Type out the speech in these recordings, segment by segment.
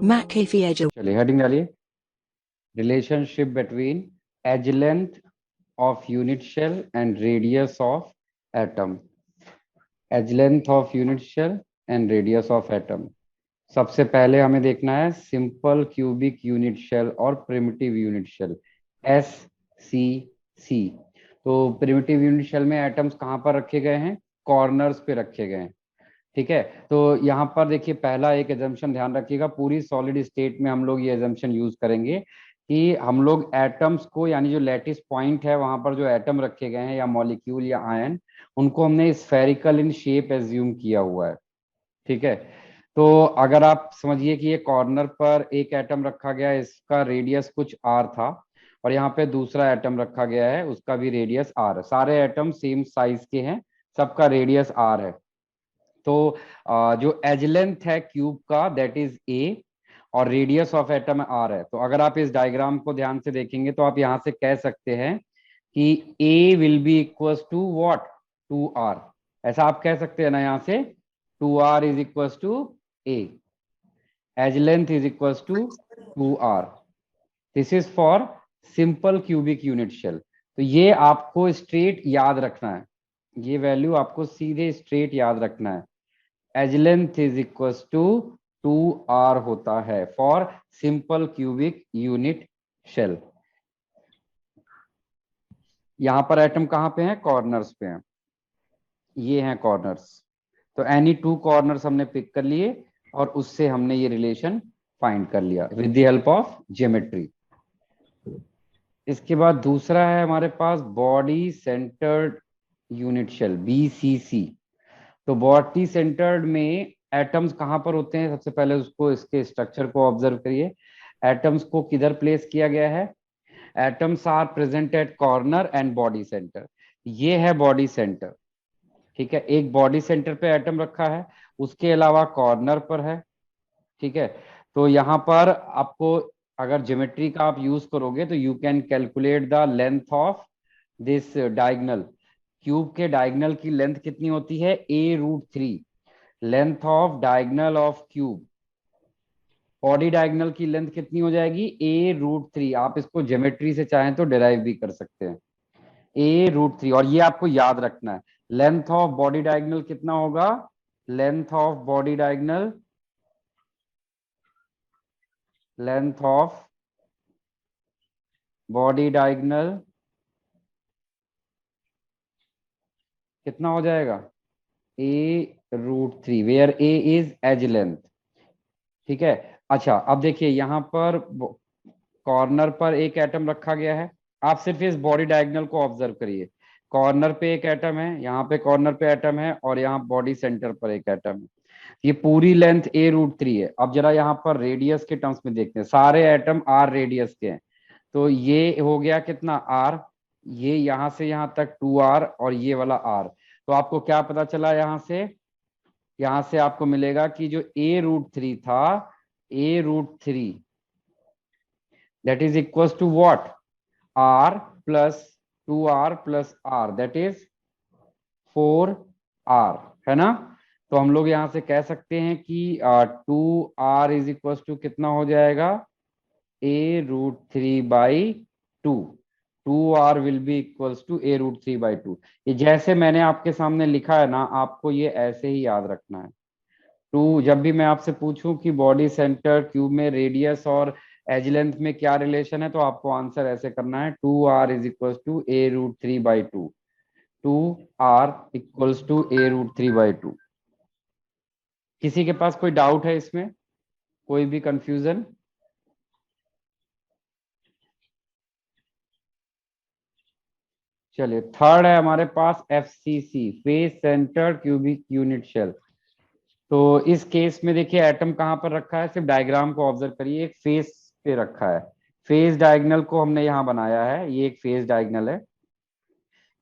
McAfee edge. चलिए heading डालिए, relationship between edge length of unit cell and radius of atom. Edge length of unit cell and radius of atom. सबसे पहले हमें देखना है simple cubic unit cell और primitive unit cell, S C C. तो primitive unit cell में atoms कहाँ पर रखे गए हैं? कॉर्नर्स पे रखे गए हैं। ठीक है, तो यहाँ पर देखिए पहला एक एजम्पशन ध्यान रखिएगा, पूरी सॉलिड स्टेट में हम लोग ये एजम्पशन यूज करेंगे कि हम लोग एटम्स को, यानी जो लैटिस पॉइंट है वहां पर जो एटम रखे गए हैं या मॉलिक्यूल या आयन, उनको हमने स्फेरिकल इन शेप एज्यूम किया हुआ है। ठीक है, तो अगर आप समझिए कि ये कॉर्नर पर एक एटम रखा गया है, इसका रेडियस कुछ आर था, और यहाँ पे दूसरा एटम रखा गया है, उसका भी रेडियस आर है। सारे एटम सेम साइज के हैं, सबका रेडियस आर है। तो जो एज लेंथ है क्यूब का दैट इज ए, और रेडियस ऑफ एटम आर है। तो अगर आप इस डायग्राम को ध्यान से देखेंगे तो आप यहां से कह सकते हैं कि a will be equal to what? Two r. ऐसा आप कह सकते हैं ना यहाँ से, two r is equal to a, edge length is equal to two r. This is for simple cubic unit cell. तो ये आपको स्ट्रेट याद रखना है, ये वैल्यू आपको सीधे स्ट्रेट याद रखना है। Edge length is equal to two r होता है for simple cubic unit cell. यहां पर एटम कहां पे हैं? कॉर्नर्स पे हैं, ये हैं कॉर्नर्स। तो एनी टू कॉर्नर्स हमने पिक कर लिए और उससे हमने ये रिलेशन फाइंड कर लिया with the help of geometry. इसके बाद दूसरा है हमारे पास body centred unit cell, BCC. तो बॉडी सेंटर्ड में एटम्स कहां पर होते हैं? सबसे पहले उसको, इसके स्ट्रक्चर को ऑब्जर्व करिए। एटम्स को किधर प्लेस किया गया है? Atoms are present at corner and body centre. ये है बॉडी सेंटर। ठीक है, एक बॉडी सेंटर पे एटम रखा है, उसके अलावा कॉर्नर पर है। ठीक है, तो यहाँ पर आपको अगर ज्योमेट्री का आप यूज करोगे तो you can calculate the length of this diagonal. Cube के डायगनल की लेंथ कितनी होती है? a√3। Length of diagonal of cube, body diagonal की लेंथ कितनी हो जाएगी? a√3। आप इसको ज्योमेट्री से चाहें तो डिराइव भी कर सकते हैं, a√3। और ये आपको याद रखना है, लेंथ ऑफ बॉडी डायगनल कितना होगा? Length of body diagonal, length of body diagonal कितना हो जाएगा? a√3, where a is edge length. ठीक है, अच्छा अब देखिए यहाँ पर कॉर्नर पर एक एटम रखा गया है, आप सिर्फ इस बॉडी डायगोनल को ऑब्जर्व करिए। कॉर्नर पे एक एटम है, यहाँ पे कॉर्नर पे एटम है, और यहाँ बॉडी सेंटर पर एक एटम है। ये पूरी लेंथ a√3 है। अब जरा यहाँ पर रेडियस के टर्म्स में देखते हैं, सारे एटम r रेडियस के हैं। तो ये हो गया कितना? r। ये यहाँ से यहाँ तक 2r, और ये वाला r। तो आपको क्या पता चला यहाँ से? यहाँ से आपको मिलेगा कि जो a√3 था, a√3 that is equals to what? r plus 2r plus r, that is 4r, है ना? तो हम लोग यहां से कह सकते हैं कि 2r इज इक्वल टू कितना हो जाएगा? a√3/2। 2r will be equals to a√3/2। ये जैसे मैंने आपके सामने लिखा है ना, आपको ये ऐसे ही याद रखना है। टू, जब भी मैं आपसे पूछूं कि बॉडी सेंटर क्यूब में रेडियस और एज लेंथ में क्या रिलेशन है, तो आपको आंसर ऐसे करना है, 2r is equal to a√3/2। 2r equals to a√3/2। किसी के पास कोई डाउट है इसमें? कोई भी कंफ्यूजन? चलिए, थर्ड है हमारे पास FCC, face centre cubic unit cell. तो इस केस में देखिए एटम कहां पर रखा है? सिर्फ डायग्राम को ऑब्जर्व करिए, एक फेस पे रखा है। फेस डायगोनल को हमने यहां बनाया है, ये एक फेस डायगोनल है।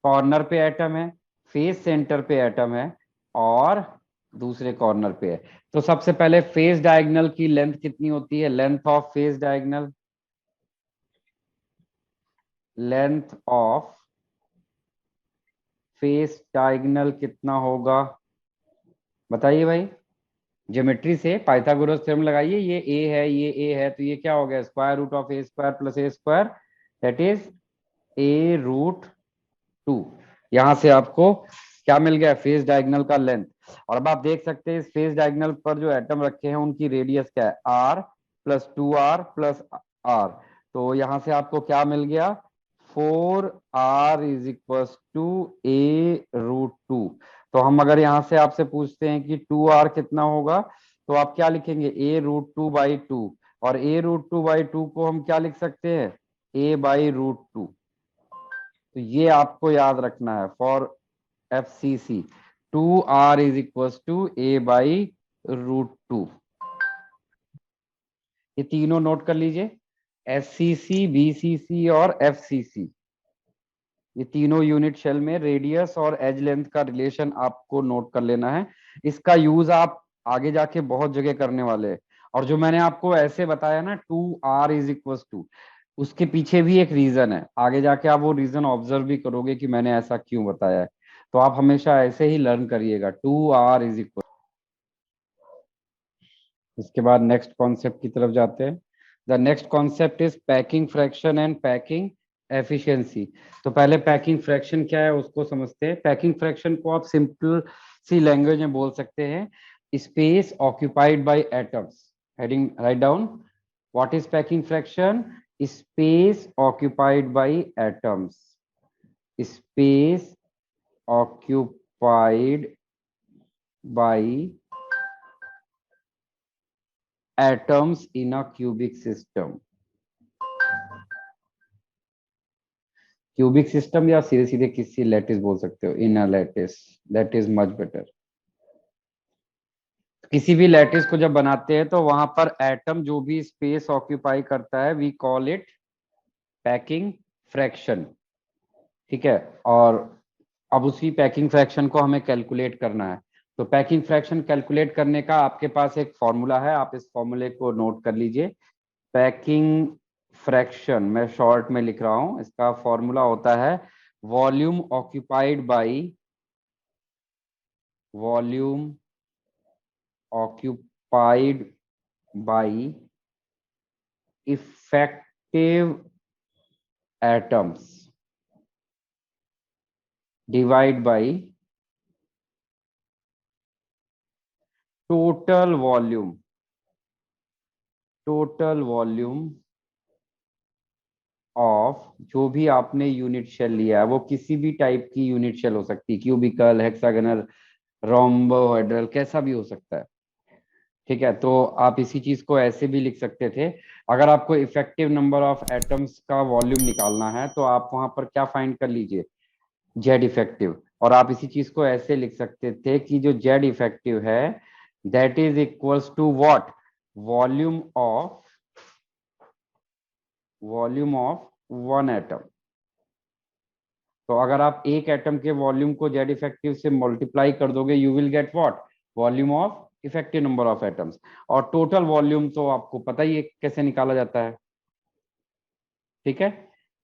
कॉर्नर पे एटम है, फेस सेंटर पे एटम है, और दूसरे कॉर्नर पे है। तो सबसे पहले फेस डायगोनल की लेंथ कितनी होती है? Length of face diagonal, length of face diagonal कितना होगा? बताइए भाई। ज्योमेट्री से पाइथागोरस थ्योरम लगाइए, ये ए है, ये ए है, तो ये क्या हो गया, square root of a square plus a square, that is a root 2। यहां से आपको क्या मिल गया, फेस डायगोनल का लेंथ। और अब आप देख सकते हैं इस फेस डायगोनल पर जो एटम रखे हैं उनकी रेडियस क्या है, are plus 2r plus are. तो यहां से आपको क्या मिल गया, 4r is equal to a√2। तो हम अगर यहां से आपसे पूछते हैं कि 2r कितना होगा, तो आप क्या लिखेंगे, a√2/2। और a√2/2 को हम क्या लिख सकते हैं, a/√2। तो ये आपको याद रखना है for FCC, 2r is equal to a/√2। ये तीनों नोट कर लीजिए, SCC, BCC और FCC, ये तीनों यूनिट शेल में रेडियस और एज लेंथ का रिलेशन आपको नोट कर लेना है। इसका यूज आप आगे जाके बहुत जगह करने वाले हैं। और जो मैंने आपको ऐसे बताया ना, 2r इज इक्वल टू, उसके पीछे भी एक रीजन है, आगे जाके आप वो रीजन ऑब्जर्व भी करोगे कि मैंने ऐसा क्यों बताया है। तो आप हमेशा ऐसे ही लर्न करिएगा, 2r इज इक्वल। इसके बाद नेक्स्ट कॉन्सेप्ट की तरफ जाते हैं। The next concept is packing fraction and packing efficiency. तो पहले पैकिंग फ्रैक्शन क्या है उसको समझते हैं। पैकिंग फ्रैक्शन को आप सिंपल सी लैंग्वेज में बोल सकते हैं, space occupied by atoms. Heading write down, what is packing fraction, space occupied by atoms, space occupied by atoms in a cubic system। Cubic system या सीधे सीधे किसी लैटिस बोल सकते हो, in a lattice, that is much better. किसी भी lattice को जब बनाते हैं तो वहां पर एटम जो भी स्पेस ऑक्यूपाई करता है, we call it packing fraction. ठीक है, और अब उसी पैकिंग फ्रैक्शन को हमें कैलकुलेट करना है। तो पैकिंग फ्रैक्शन कैलकुलेट करने का आपके पास एक फॉर्मूला है, आप इस फॉर्मूले को नोट कर लीजिए। पैकिंग फ्रैक्शन मैं शॉर्ट में लिख रहा हूं, इसका फॉर्मूला होता है volume occupied by, volume occupied by effective atoms divide by total volume, total volume of जो भी आपने यूनिट शेल लिया है, वो किसी भी टाइप की यूनिट शेल हो सकती है, क्यूबिकल, हेक्सागोनल, रोम्बोहेड्रल, कैसा भी हो सकता है। ठीक है, तो आप इसी चीज को ऐसे भी लिख सकते थे। अगर आपको इफेक्टिव नंबर ऑफ एटम्स का वॉल्यूम निकालना है तो आप वहां पर क्या फाइंड कर लीजिए, जेड इफेक्टिव। और आप इसी चीज को ऐसे लिख सकते थे कि जो जेड इफेक्टिव है that is equals to what, volume of, volume of one atom. तो अगर आप एक एटम के वॉल्यूम को जेड इफेक्टिव से मल्टीप्लाई कर दोगे, you will get what, volume of effective number of atoms. और टोटल वॉल्यूम तो आपको पता ही है कैसे निकाला जाता है। ठीक है,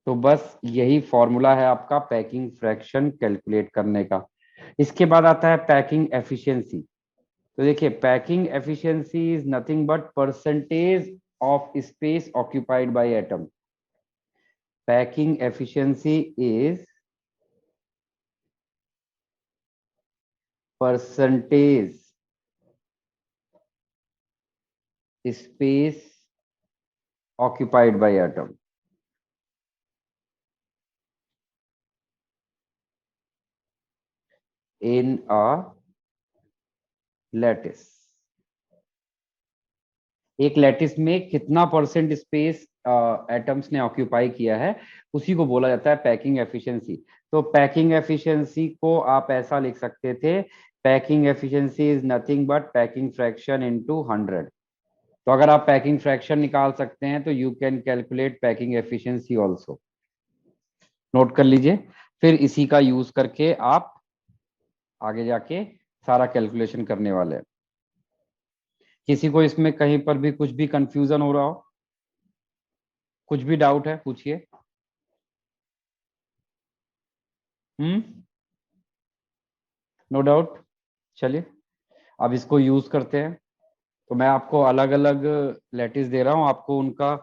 तो बस यही फॉर्मूला है आपका पैकिंग फ्रैक्शन कैलकुलेट करने का। इसके बाद आता है पैकिंग एफिशिएंसी। तो देखिए, packing efficiency is nothing but percentage of space occupied by atom. Packing efficiency is percentage space occupied by atom in a lattice। एक लैटिस में कितना परसेंट स्पेस एटम्स ने ऑक्यूपाई किया है, उसी को बोला जाता है पैकिंग एफिशिएंसी। तो पैकिंग एफिशिएंसी को आप ऐसा लिख सकते थे, packing efficiency is nothing but packing fraction into 100। तो अगर आप पैकिंग फ्रैक्शन निकाल सकते हैं तो you can calculate packing efficiency also. Note कर लीजिए, फिर इसी का यूज करके आप आगे जाके सारा कैलकुलेशन करने वाले हैं। किसी को इसमें कहीं पर भी कुछ भी कंफ्यूजन हो रहा हो, कुछ भी डाउट है पूछिए। हम्म, नो डाउट। चलिए अब इसको यूज करते हैं। तो मैं आपको अलग अलग लैटिस दे रहा हूं, आपको उनका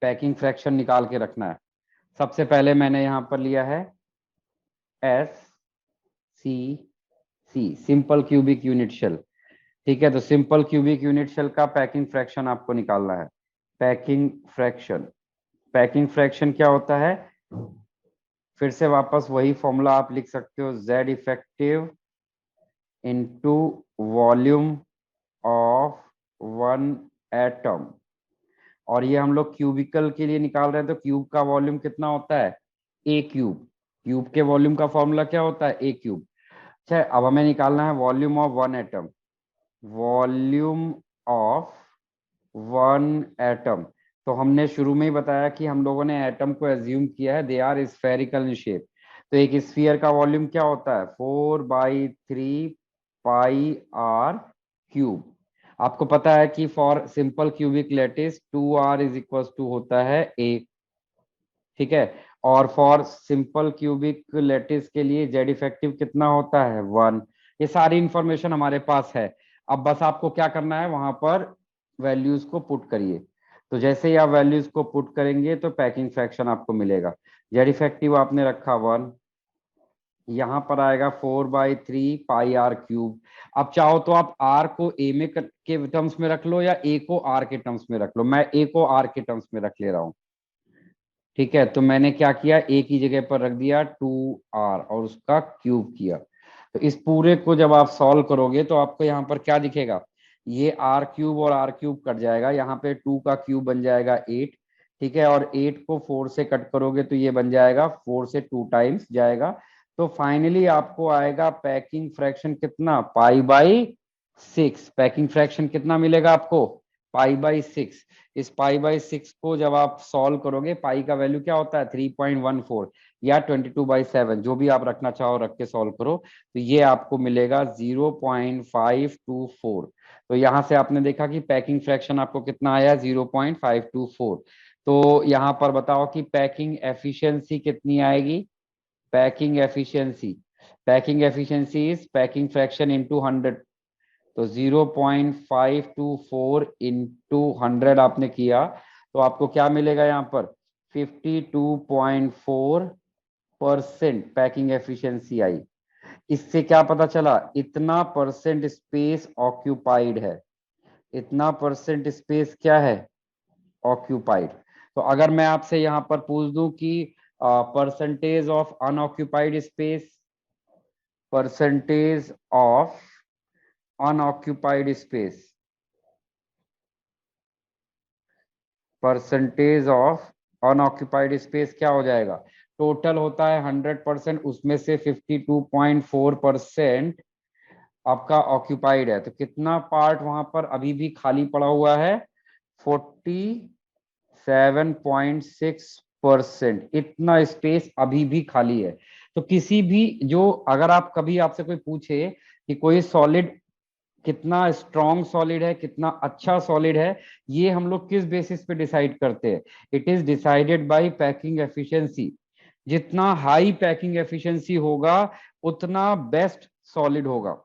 पैकिंग फ्रैक्शन निकाल के रखना है। सबसे पहले मैंने यहां पर लिया है एस सी सी, सिंपल क्यूबिक यूनिट शेल। ठीक है, तो सिंपल क्यूबिक यूनिट शेल का पैकिंग फ्रैक्शन आपको निकालना है। पैकिंग फ्रैक्शन, पैकिंग फ्रैक्शन क्या होता है? फिर से वापस वही फॉर्मूला आप लिख सकते हो, Z effective into volume of one atom. और ये हम लोग क्यूबिकल के लिए निकाल रहे हैं, तो क्यूब का वॉल्यूम कितना होता है? ए क्यूब। क्यूब के वॉल्यूम का फॉर्मूला क्या होता है? ए क्यूब। अच्छा, अब हमें निकालना है volume of one atom. Volume of one atom, तो हमने शुरू में ही बताया कि हम लोगों ने एटम को एज्यूम किया है they are spherical in shape. तो एक स्फीयर का वॉल्यूम क्या होता है? 4/3 पाई आर क्यूब। आपको पता है कि for simple cubic lattice 2r is equal to होता है a। ठीक है, और फॉर सिंपल क्यूबिक लैटिस के लिए जेड इफेक्टिव कितना होता है? 1। ये सारी इंफॉर्मेशन हमारे पास है। अब बस आपको क्या करना है, वहां पर वैल्यूज को पुट करिए। तो जैसे ही आप वैल्यूज को पुट करेंगे तो पैकिंग फ्रैक्शन आपको मिलेगा। जेड इफेक्टिव आपने रखा 1, यहाँ पर आएगा 4/3 पाई आर क्यूब। अब चाहो तो आप आर को ए में के टर्म्स में रख लो या ए को आर के टर्म्स में रख लो। मैं ए को आर के टर्म्स में रख ले रहा हूँ। ठीक है, तो मैंने क्या किया, ए की जगह पर रख दिया 2r और उसका क्यूब किया। तो इस पूरे को जब आप सॉल्व करोगे तो आपको यहाँ पर क्या दिखेगा? ये आर क्यूब और आर क्यूब कट जाएगा, यहाँ पे 2 का क्यूब बन जाएगा 8। ठीक है, और 8 को 4 से कट करोगे तो ये बन जाएगा 4 से 2 टाइम्स जाएगा। तो फाइनली आपको आएगा पैकिंग फ्रैक्शन कितना? पाई/6। पैकिंग फ्रैक्शन कितना मिलेगा आपको? पाई/6। इस पाई/6 को जब आप सॉल्व करोगे, पाई का वैल्यू क्या होता है? 3.14 या 22/7, जो भी आप रखना चाहो रख के सॉल्व करो। तो ये आपको मिलेगा 0.524। तो यहां से आपने देखा कि पैकिंग फ्रैक्शन आपको कितना आया? 0.524। तो यहाँ पर बताओ कि पैकिंग एफिशिएंसी कितनी आएगी? Packing efficiency, packing efficiency is packing fraction into 100। तो 0.524 इंटू 100 आपने किया तो आपको क्या मिलेगा? यहाँ पर 52.4% पैकिंग एफिशिएंसी आई। इससे क्या पता चला? इतना परसेंट स्पेस ऑक्यूपाइड है। इतना परसेंट स्पेस क्या है? ऑक्यूपाइड। तो अगर मैं आपसे यहाँ पर पूछ दूं कि percentage of unoccupied space, percentage of unoccupied space, percentage of unoccupied space क्या हो जाएगा? टोटल होता है 100%, उसमें से 52.4% आपका ऑक्यूपाइड है। तो कितना पार्ट वहां पर अभी भी खाली पड़ा हुआ है? 47.6%। इतना स्पेस अभी भी खाली है। तो किसी भी, जो अगर आप कभी आपसे कोई पूछे कि कोई सॉलिड कितना स्ट्रॉन्ग सॉलिड है, कितना अच्छा सॉलिड है, ये हम लोग किस बेसिस पे डिसाइड करते हैं? It is decided by packing efficiency. जितना हाई पैकिंग एफिशिएंसी होगा उतना बेस्ट सॉलिड होगा,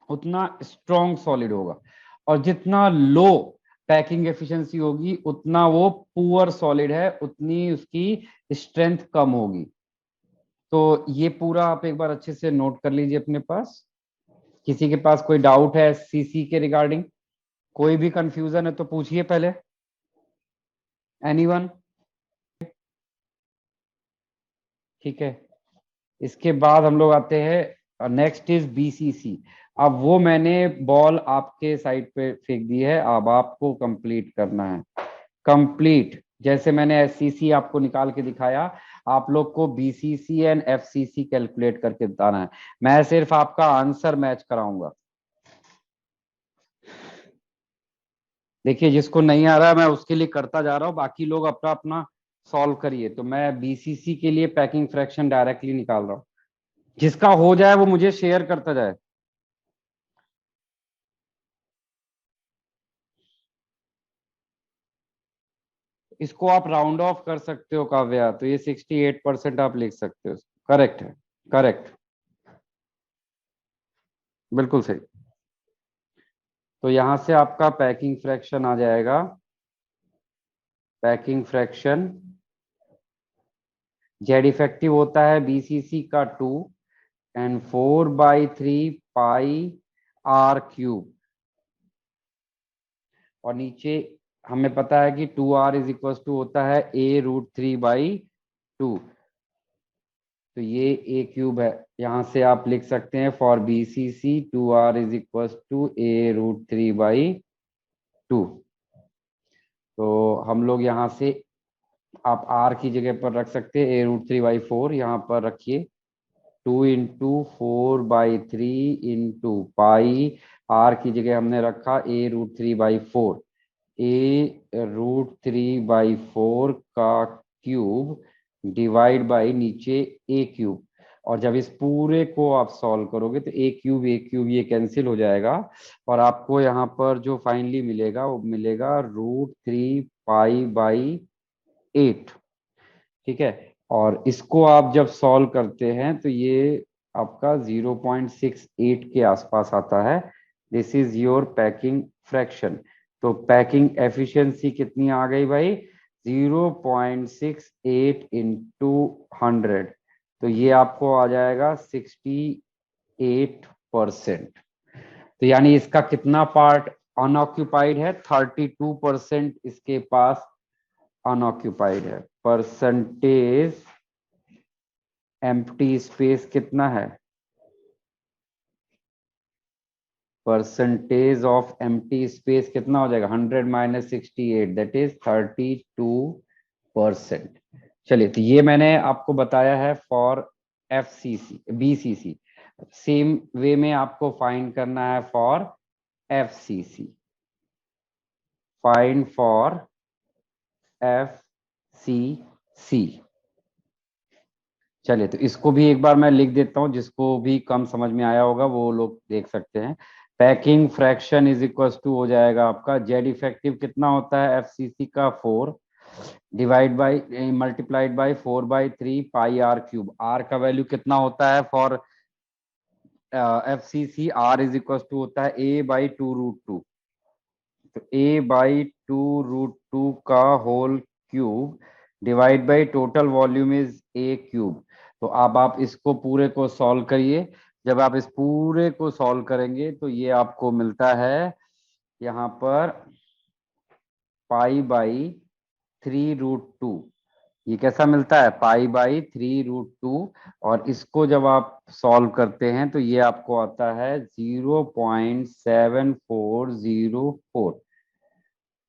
उतना स्ट्रॉन्ग सॉलिड होगा। और जितना लो पैकिंग एफिशिएंसी होगी उतना वो पुअर सॉलिड है, उतनी उसकी स्ट्रेंथ कम होगी। तो ये पूरा आप एक बार अच्छे से नोट कर लीजिए अपने पास। किसी के पास कोई डाउट है सीसी के रिगार्डिंग? कोई भी कंफ्यूजन है तो पूछिए पहले। एनीवन? ठीक है, इसके बाद हम लोग आते हैं, नेक्स्ट इज बीसीसी। अब वो मैंने बॉल आपके साइड पे फेंक दी है, अब आपको कंप्लीट करना है। कंप्लीट, जैसे मैंने एससीसी आपको निकाल के दिखाया, आप लोग को बीसीसी एंड एफसीसी कैलकुलेट करके बताना है। मैं सिर्फ आपका आंसर मैच कराऊंगा। देखिए, जिसको नहीं आ रहा है मैं उसके लिए करता जा रहा हूँ, बाकी लोग अपना अपना सॉल्व करिए। तो मैं बीसीसी के लिए पैकिंग फ्रैक्शन डायरेक्टली निकाल रहा हूँ। जिसका हो जाए वो मुझे शेयर करता जाए। इसको आप राउंड ऑफ कर सकते हो काव्या, तो ये 68% आप लिख सकते हो। करेक्ट है, करेक्ट, बिल्कुल सही। तो यहां से आपका पैकिंग फ्रैक्शन आ जाएगा, पैकिंग फ्रैक्शन जेड इफेक्टिव होता है बीसीसी का 2 एंड 4/3 पाई आर क्यूब, और नीचे हमें पता है कि 2r इज इक्वल टू होता है a√3/2। तो ये ए क्यूब है, यहां से आप लिख सकते हैं for BCC 2r is equal to a√3/2। तो हम लोग यहाँ से आप r की जगह पर रख सकते हैं a√3/4, यहाँ पर रखिए 2 × 4/3 इंटू पाई, r की जगह हमने रखा a√3/4, a√3/4 का क्यूब डिवाइड बाई नीचे ए क्यूब, और जब इस पूरे को आप सॉल्व करोगे तो ए क्यूब ये कैंसिल हो जाएगा, और आपको यहाँ पर जो फाइनली मिलेगा वो मिलेगा √3 पाई/8। ठीक है, और इसको आप जब सॉल्व करते हैं तो ये आपका 0.68 के आसपास आता है। This is your packing fraction. तो पैकिंग एफिशिएंसी कितनी आ गई भाई? 0.68 इंटू 100, तो ये आपको आ जाएगा 68%। तो यानी इसका कितना पार्ट अनऑक्यूपाइड है? 32% इसके पास अनऑक्यूपाइड है। परसेंटेज एम्प्टी स्पेस कितना है? परसेंटेज ऑफ एम्प्टी स्पेस कितना हो जाएगा? 100 माइनस 68, दैट इज 32%। चलिए, तो ये मैंने आपको बताया है for FCC BCC. Same way में आपको फाइंड करना है for FCC. Find for FCC. चलिए, तो इसको भी एक बार मैं लिख देता हूं, जिसको भी कम समझ में आया होगा वो लोग देख सकते हैं। Packing fraction is equal to हो जाएगा आपका जेड इफेक्टिव कितना होता है एफसीसी का 4 divide by multiplied by 4/3 pi r cube. R का वैल्यू कितना होता है for FCC? R is equal to होता है a/2√2। तो a/2√2 का whole cube divide by total volume is a cube. तो अब आप इसको पूरे को सॉल्व करिए। जब आप इस पूरे को सॉल्व करेंगे तो ये आपको मिलता है यहाँ पर π/3√2। ये कैसा मिलता है? π/3√2। और इसको जब आप सॉल्व करते हैं तो ये आपको आता है 0.7404।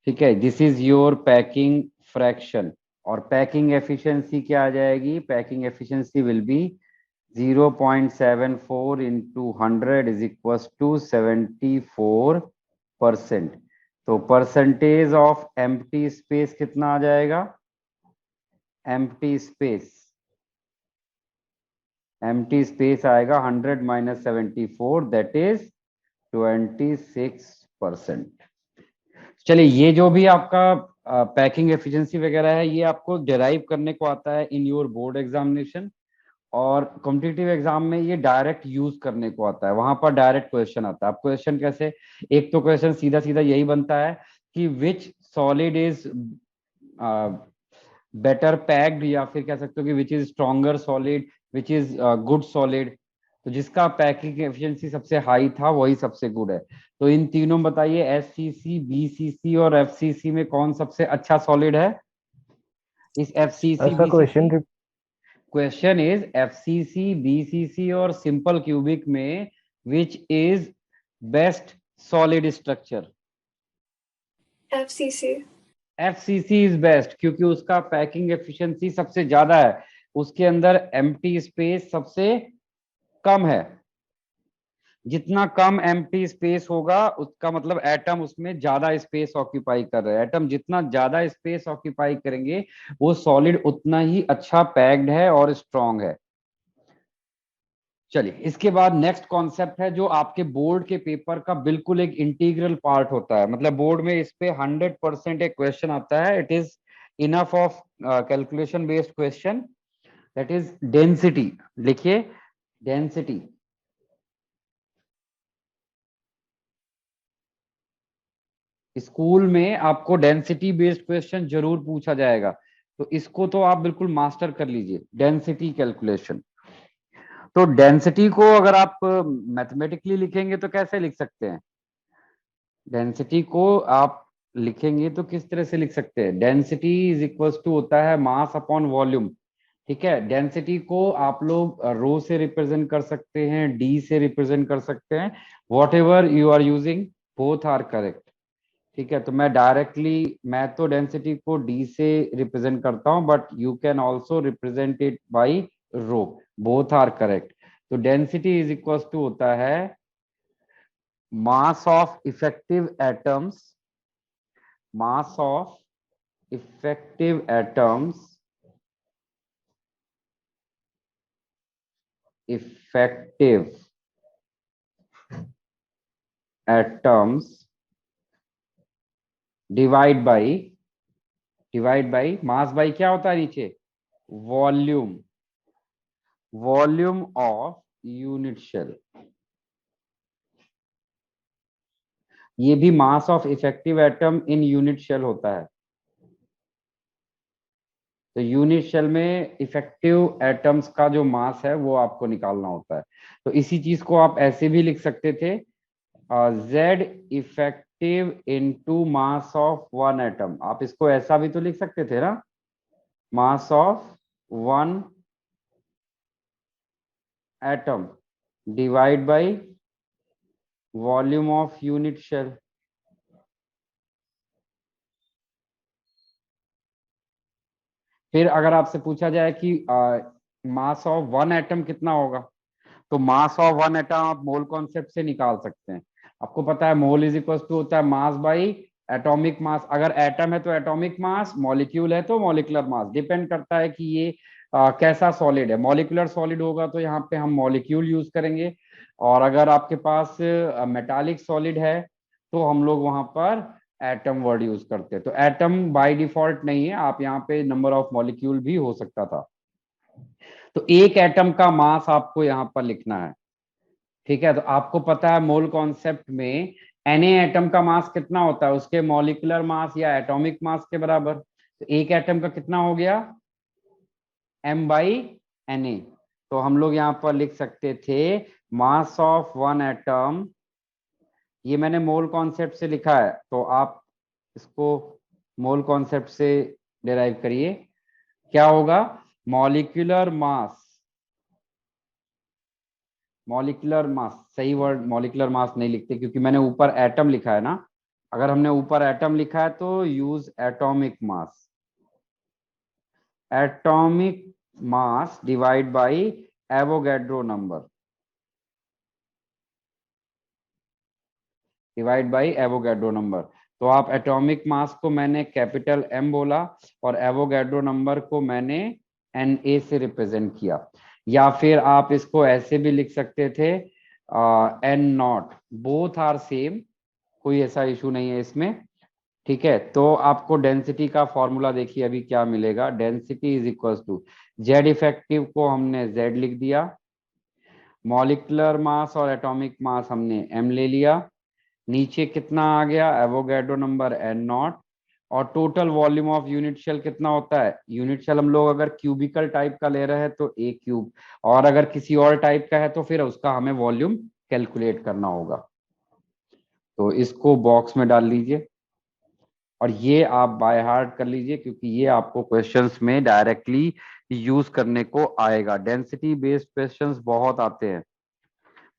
ठीक है, this is your packing fraction. और पैकिंग एफिशिएंसी क्या आ जाएगी? Packing efficiency will be 0.74 into 100 is equal to 74%। तो परसेंटेज ऑफ एम्प्टी स्पेस कितना आ जाएगा? एम्प्टी स्पेस आएगा 100 माइनस 74, दैट इज 26%। चलिए, ये जो भी आपका पैकिंग एफिशिएंसी वगैरह है ये आपको डिराइव करने को आता है इन योर बोर्ड एग्जामिनेशन, और कॉम्पिटिटिव एग्जाम में ये डायरेक्ट यूज करने को आता है। वहां पर डायरेक्ट क्वेश्चन आता है। अब क्वेश्चन कैसे? एक तो क्वेश्चन सीधा सीधा यही बनता है कि विच सॉलिड इज बेटर पैक्ड, या फिर कह सकते हो कि which is stronger solid, which is good solid. तो जिसका पैकिंग एफिशिएंसी सबसे हाई था वही सबसे गुड है। तो इन तीनों में बताइए एससीसी, बीसीसी और एफसीसी में कौन सबसे अच्छा सॉलिड है? इस एफसीसी ऐसा BCC, question is FCC BCC और सिंपल क्यूबिक में which is best solid structure? FCC. FCC is best, क्योंकि उसका पैकिंग एफिशिएंसी सबसे ज्यादा है, उसके अंदर एम्प्टी स्पेस सबसे कम है। जितना कम एम्प्टी स्पेस होगा उसका मतलब एटम उसमें ज्यादा स्पेस ऑक्यूपाई कर रहे हैं। एटम जितना ज्यादा स्पेस ऑक्यूपाई करेंगे वो सॉलिड उतना ही अच्छा पैक्ड है और स्ट्रांग है। चलिए, इसके बाद नेक्स्ट कॉन्सेप्ट है जो आपके बोर्ड के पेपर का बिल्कुल एक इंटीग्रल पार्ट होता है। मतलब बोर्ड में इस पे 100% एक क्वेश्चन आता है। It is enough of calculation based question, that is density. लिखिए, डेंसिटी। स्कूल में आपको डेंसिटी बेस्ड क्वेश्चन जरूर पूछा जाएगा, तो इसको तो आप बिल्कुल मास्टर कर लीजिए, डेंसिटी कैलकुलेशन। तो डेंसिटी को अगर आप मैथमेटिकली लिखेंगे तो कैसे लिख सकते हैं? डेंसिटी को आप लिखेंगे तो किस तरह से लिख सकते हैं? डेंसिटी इज इक्वल्स टू होता है मास अपॉन वॉल्यूम। ठीक है, डेंसिटी को आप लोग रो से रिप्रेजेंट कर सकते हैं, डी से रिप्रेजेंट कर सकते हैं, whatever you are using, both are correct. ठीक है, तो मैं तो डेंसिटी को डी से रिप्रेजेंट करता हूं, but you can also represent it by rho, both are correct. तो डेंसिटी इज इक्वल टू होता है mass of effective atoms, mass of effective atoms, effective atoms divide by, mass by क्या होता है नीचे, volume, volume of unit cell. ये भी mass of effective atom in unit cell होता है। तो यूनिट शेल में इफेक्टिव एटम्स का जो मास है वो आपको निकालना होता है। तो इसी चीज को आप ऐसे भी लिख सकते थे, Z effective into mass of one atom. आप इसको ऐसा भी तो लिख सकते थे ना, mass of one atom divide by volume of unit cell. फिर अगर आपसे पूछा जाए कि मास ऑफ वन एटम कितना होगा, तो मास ऑफ वन एटम आप मोल कॉन्सेप्ट से निकाल सकते हैं। आपको पता है मोल इज इक्वल टू होता है मास बाई एटॉमिक मास। अगर एटम है तो एटॉमिक मास, मॉलिक्यूल है तो मॉलिक्यूलर मास। डिपेंड करता है कि ये कैसा सॉलिड है। मॉलिक्यूलर सॉलिड होगा तो यहाँ पे हम मॉलिक्यूल यूज करेंगे, और अगर आपके पास मेटालिक सॉलिड है तो हम लोग वहां पर एटम वर्ड यूज करते हैं। तो एटम बाय डिफॉल्ट नहीं है, आप यहाँ पे नंबर ऑफ मॉलिक्यूल भी हो सकता था। तो एक एटम का मास आपको यहाँ पर लिखना है। ठीक है, तो आपको पता है मोल कॉन्सेप्ट में Na एटम का मास कितना होता है, उसके मॉलिक्यूलर मास या एटॉमिक मास के बराबर। तो एक एटम का कितना हो गया, m बाई Na। तो हम लोग यहाँ पर लिख सकते थे मास ऑफ वन एटम, ये मैंने मोल कॉन्सेप्ट से लिखा है, तो आप इसको मोल कॉन्सेप्ट से डिराइव करिए। क्या होगा, मॉलिक्यूलर मास, मॉलिक्यूलर मास, सही वर्ड मॉलिक्यूलर मास नहीं लिखते क्योंकि मैंने ऊपर एटम लिखा है ना। अगर हमने ऊपर एटम लिखा है तो use atomic mass, atomic mass divide by Avogadro number, divide by Avogadro number. तो आप एटॉमिक मास को मैंने कैपिटल एम बोला और एवोगैड्रो नंबर को मैंने Na से रिप्रेजेंट किया। या फिर आप इसको ऐसे भी लिख सकते थे N naught, both are same, कोई ऐसा इशू नहीं है इसमें। ठीक है, तो आपको डेंसिटी का फॉर्मूला देखिए अभी क्या मिलेगा। Density is equal to Z effective को हमने जेड लिख दिया, मॉलिक्यूलर मास और एटॉमिक मास हमने एम ले लिया, नीचे कितना आ गया एवोगैड्रो नंबर एन नॉट, और total volume of unit cell कितना होता है। यूनिट शेल हम लोग अगर क्यूबिकल टाइप का ले रहे हैं तो ए क्यूब, और अगर किसी और टाइप का है तो फिर उसका हमें वॉल्यूम कैलकुलेट करना होगा। तो इसको बॉक्स में डाल लीजिए और ये आप बाय हार्ट कर लीजिए क्योंकि ये आपको क्वेश्चंस में डायरेक्टली यूज करने को आएगा। डेंसिटी बेस्ड क्वेश्चंस बहुत आते हैं,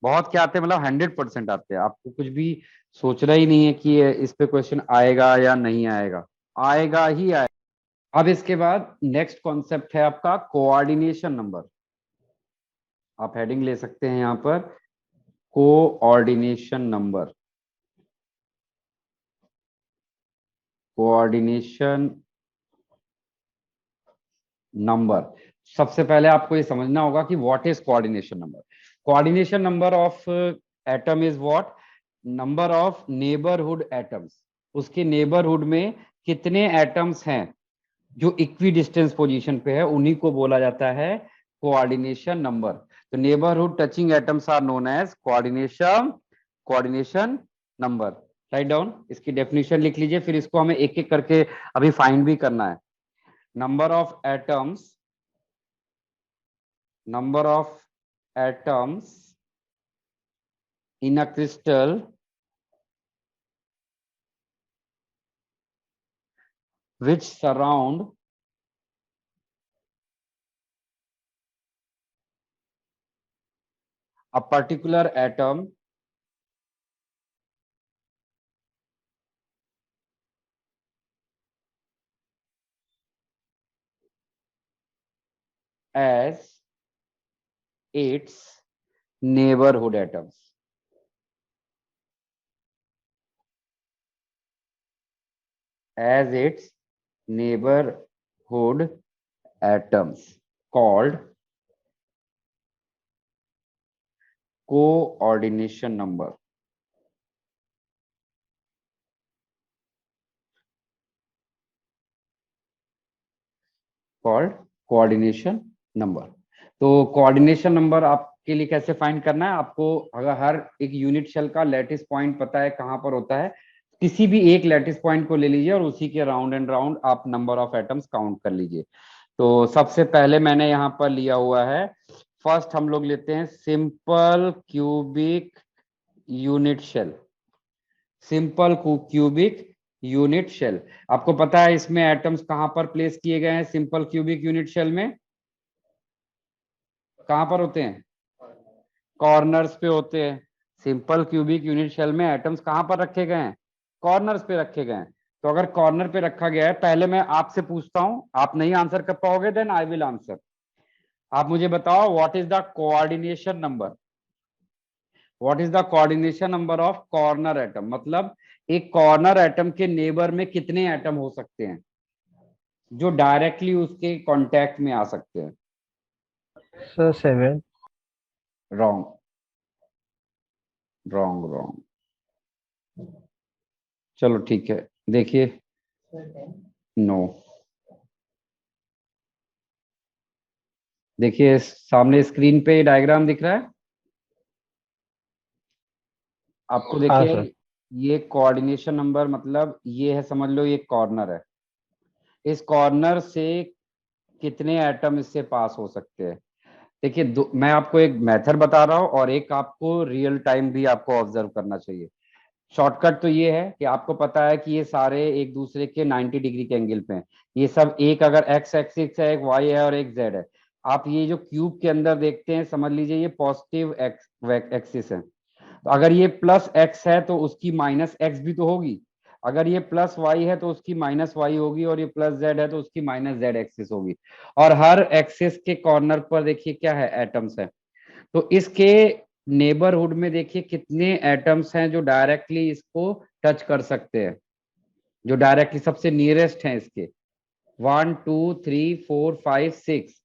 बहुत क्या आते हैं मतलब 100% आते हैं। आपको कुछ भी सोचना ही नहीं है कि इस पे क्वेश्चन आएगा या नहीं आएगा, आएगा ही आएगा। अब इसके बाद नेक्स्ट कॉन्सेप्ट है आपका कोऑर्डिनेशन नंबर। आप हेडिंग ले सकते हैं यहाँ पर, कोऑर्डिनेशन नंबर, कोऑर्डिनेशन नंबर। सबसे पहले आपको ये समझना होगा कि what is coordination number. Coordination number of atom is what, number of neighbourhood atoms. उसके नेबरहुड में कितने एटम्स हैं जो इक्वी डिस्टेंस पोजीशन पे है, उन्हीं को बोला जाता है कोऑर्डिनेशन नंबर। तो neighbourhood touching atoms are known as coordination, coordination number. Write down, इसकी डेफिनेशन लिख लीजिए, फिर इसको हमें एक एक करके अभी फाइंड भी करना है। Number of atoms, number of atoms in a crystal which surround a particular atom as its neighborhood atoms. As its neighborhood atoms called coordination number. Called coordination number. तो कोऑर्डिनेशन नंबर आपके लिए कैसे find करना है, आपको अगर हर एक unit shell का लैटिस पॉइंट पता है कहां पर होता है, किसी भी एक लैटिस पॉइंट को ले लीजिए और उसी के राउंड एंड राउंड आप नंबर ऑफ एटम्स काउंट कर लीजिए। तो सबसे पहले मैंने यहाँ पर लिया हुआ है, फर्स्ट हम लोग लेते हैं simple cubic unit cell. Simple cubic unit cell, आपको पता है इसमें एटम्स कहां पर प्लेस किए गए हैं? सिंपल क्यूबिक यूनिट शेल में कहां पर होते हैं? कॉर्नर्स पे होते हैं। सिंपल क्यूबिक यूनिट शेल में एटम्स कहां पर रखे गए हैं? कॉर्नर्स पे रखे गए हैं। तो अगर कॉर्नर पे रखा गया है, पहले मैं आपसे पूछता हूं, आप नहीं आंसर कर पाओगे देन आई विल आंसर। आप मुझे बताओ what is the coordination number, what is the coordination number of corner atom, मतलब एक कॉर्नर एटम के नेबर में कितने एटम हो सकते हैं जो डायरेक्टली उसके कांटेक्ट में आ सकते हैं? सर 7। Wrong, wrong, wrong. चलो ठीक है, देखिए। नो, देखिए सामने स्क्रीन पे डायग्राम दिख रहा है आपको। हाँ देखिए सर। ये कोऑर्डिनेशन नंबर, मतलब ये है, समझ लो ये कॉर्नर है। इस कॉर्नर से कितने एटम इससे पास हो सकते हैं? देखिए मैं आपको एक मेथड बता रहा हूँ और एक आपको रियल टाइम भी आपको ऑब्जर्व करना चाहिए। शॉर्टकट तो ये है कि आपको पता है कि ये सारे एक दूसरे के 90 डिग्री के एंगल पे हैं। ये सब एक अगर एक्स एक्सिस है, एक वाई है और एक जेड है। आप ये जो क्यूब के अंदर देखते हैं, समझ लीजिए ये पॉजिटिव एक्स एक्सिस है। तो अगर ये प्लस एक्स है तो उसकी माइनस एक्स भी तो होगी। अगर ये प्लस वाई है तो उसकी माइनस वाई होगी, और ये प्लस जेड है तो उसकी माइनस जेड एक्सिस होगी। और हर एक्सिस के कॉर्नर पर देखिए क्या है, एटम्स है। तो इसके नेबरहुड में देखिए कितने एटम्स हैं जो डायरेक्टली इसको टच कर सकते हैं, जो डायरेक्टली सबसे नियरेस्ट हैं इसके। 1 2 3 4 5 6।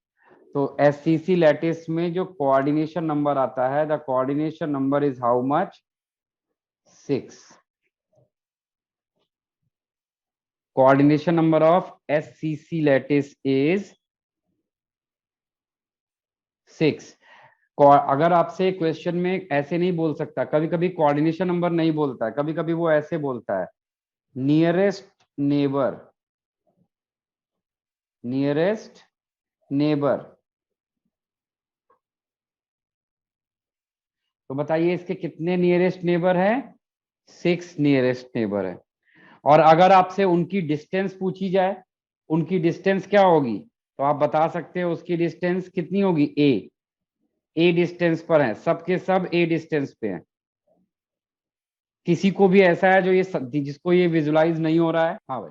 तो एससीसी लैटिस में जो कोऑर्डिनेशन नंबर आता है, the coordination number is how much? 6। Coordination number of SCC lattice is 6। अगर आपसे क्वेश्चन में ऐसे नहीं बोल सकता, कभी कभी कोऑर्डिनेशन नंबर नहीं बोलता है, कभी कभी वो ऐसे बोलता है, नियरेस्ट नेबर, नियरेस्ट नेबर। तो बताइए इसके कितने नियरेस्ट नेबर है? 6 नियरेस्ट नेबर है। और अगर आपसे उनकी डिस्टेंस पूछी जाए, उनकी डिस्टेंस क्या होगी, तो आप बता सकते हो उसकी डिस्टेंस कितनी होगी? ए डिस्टेंस पर है, सबके सब ए डिस्टेंस पे है। किसी को भी ऐसा है जो ये जिसको ये विजुलाइज नहीं हो रहा है? हाँ भाई,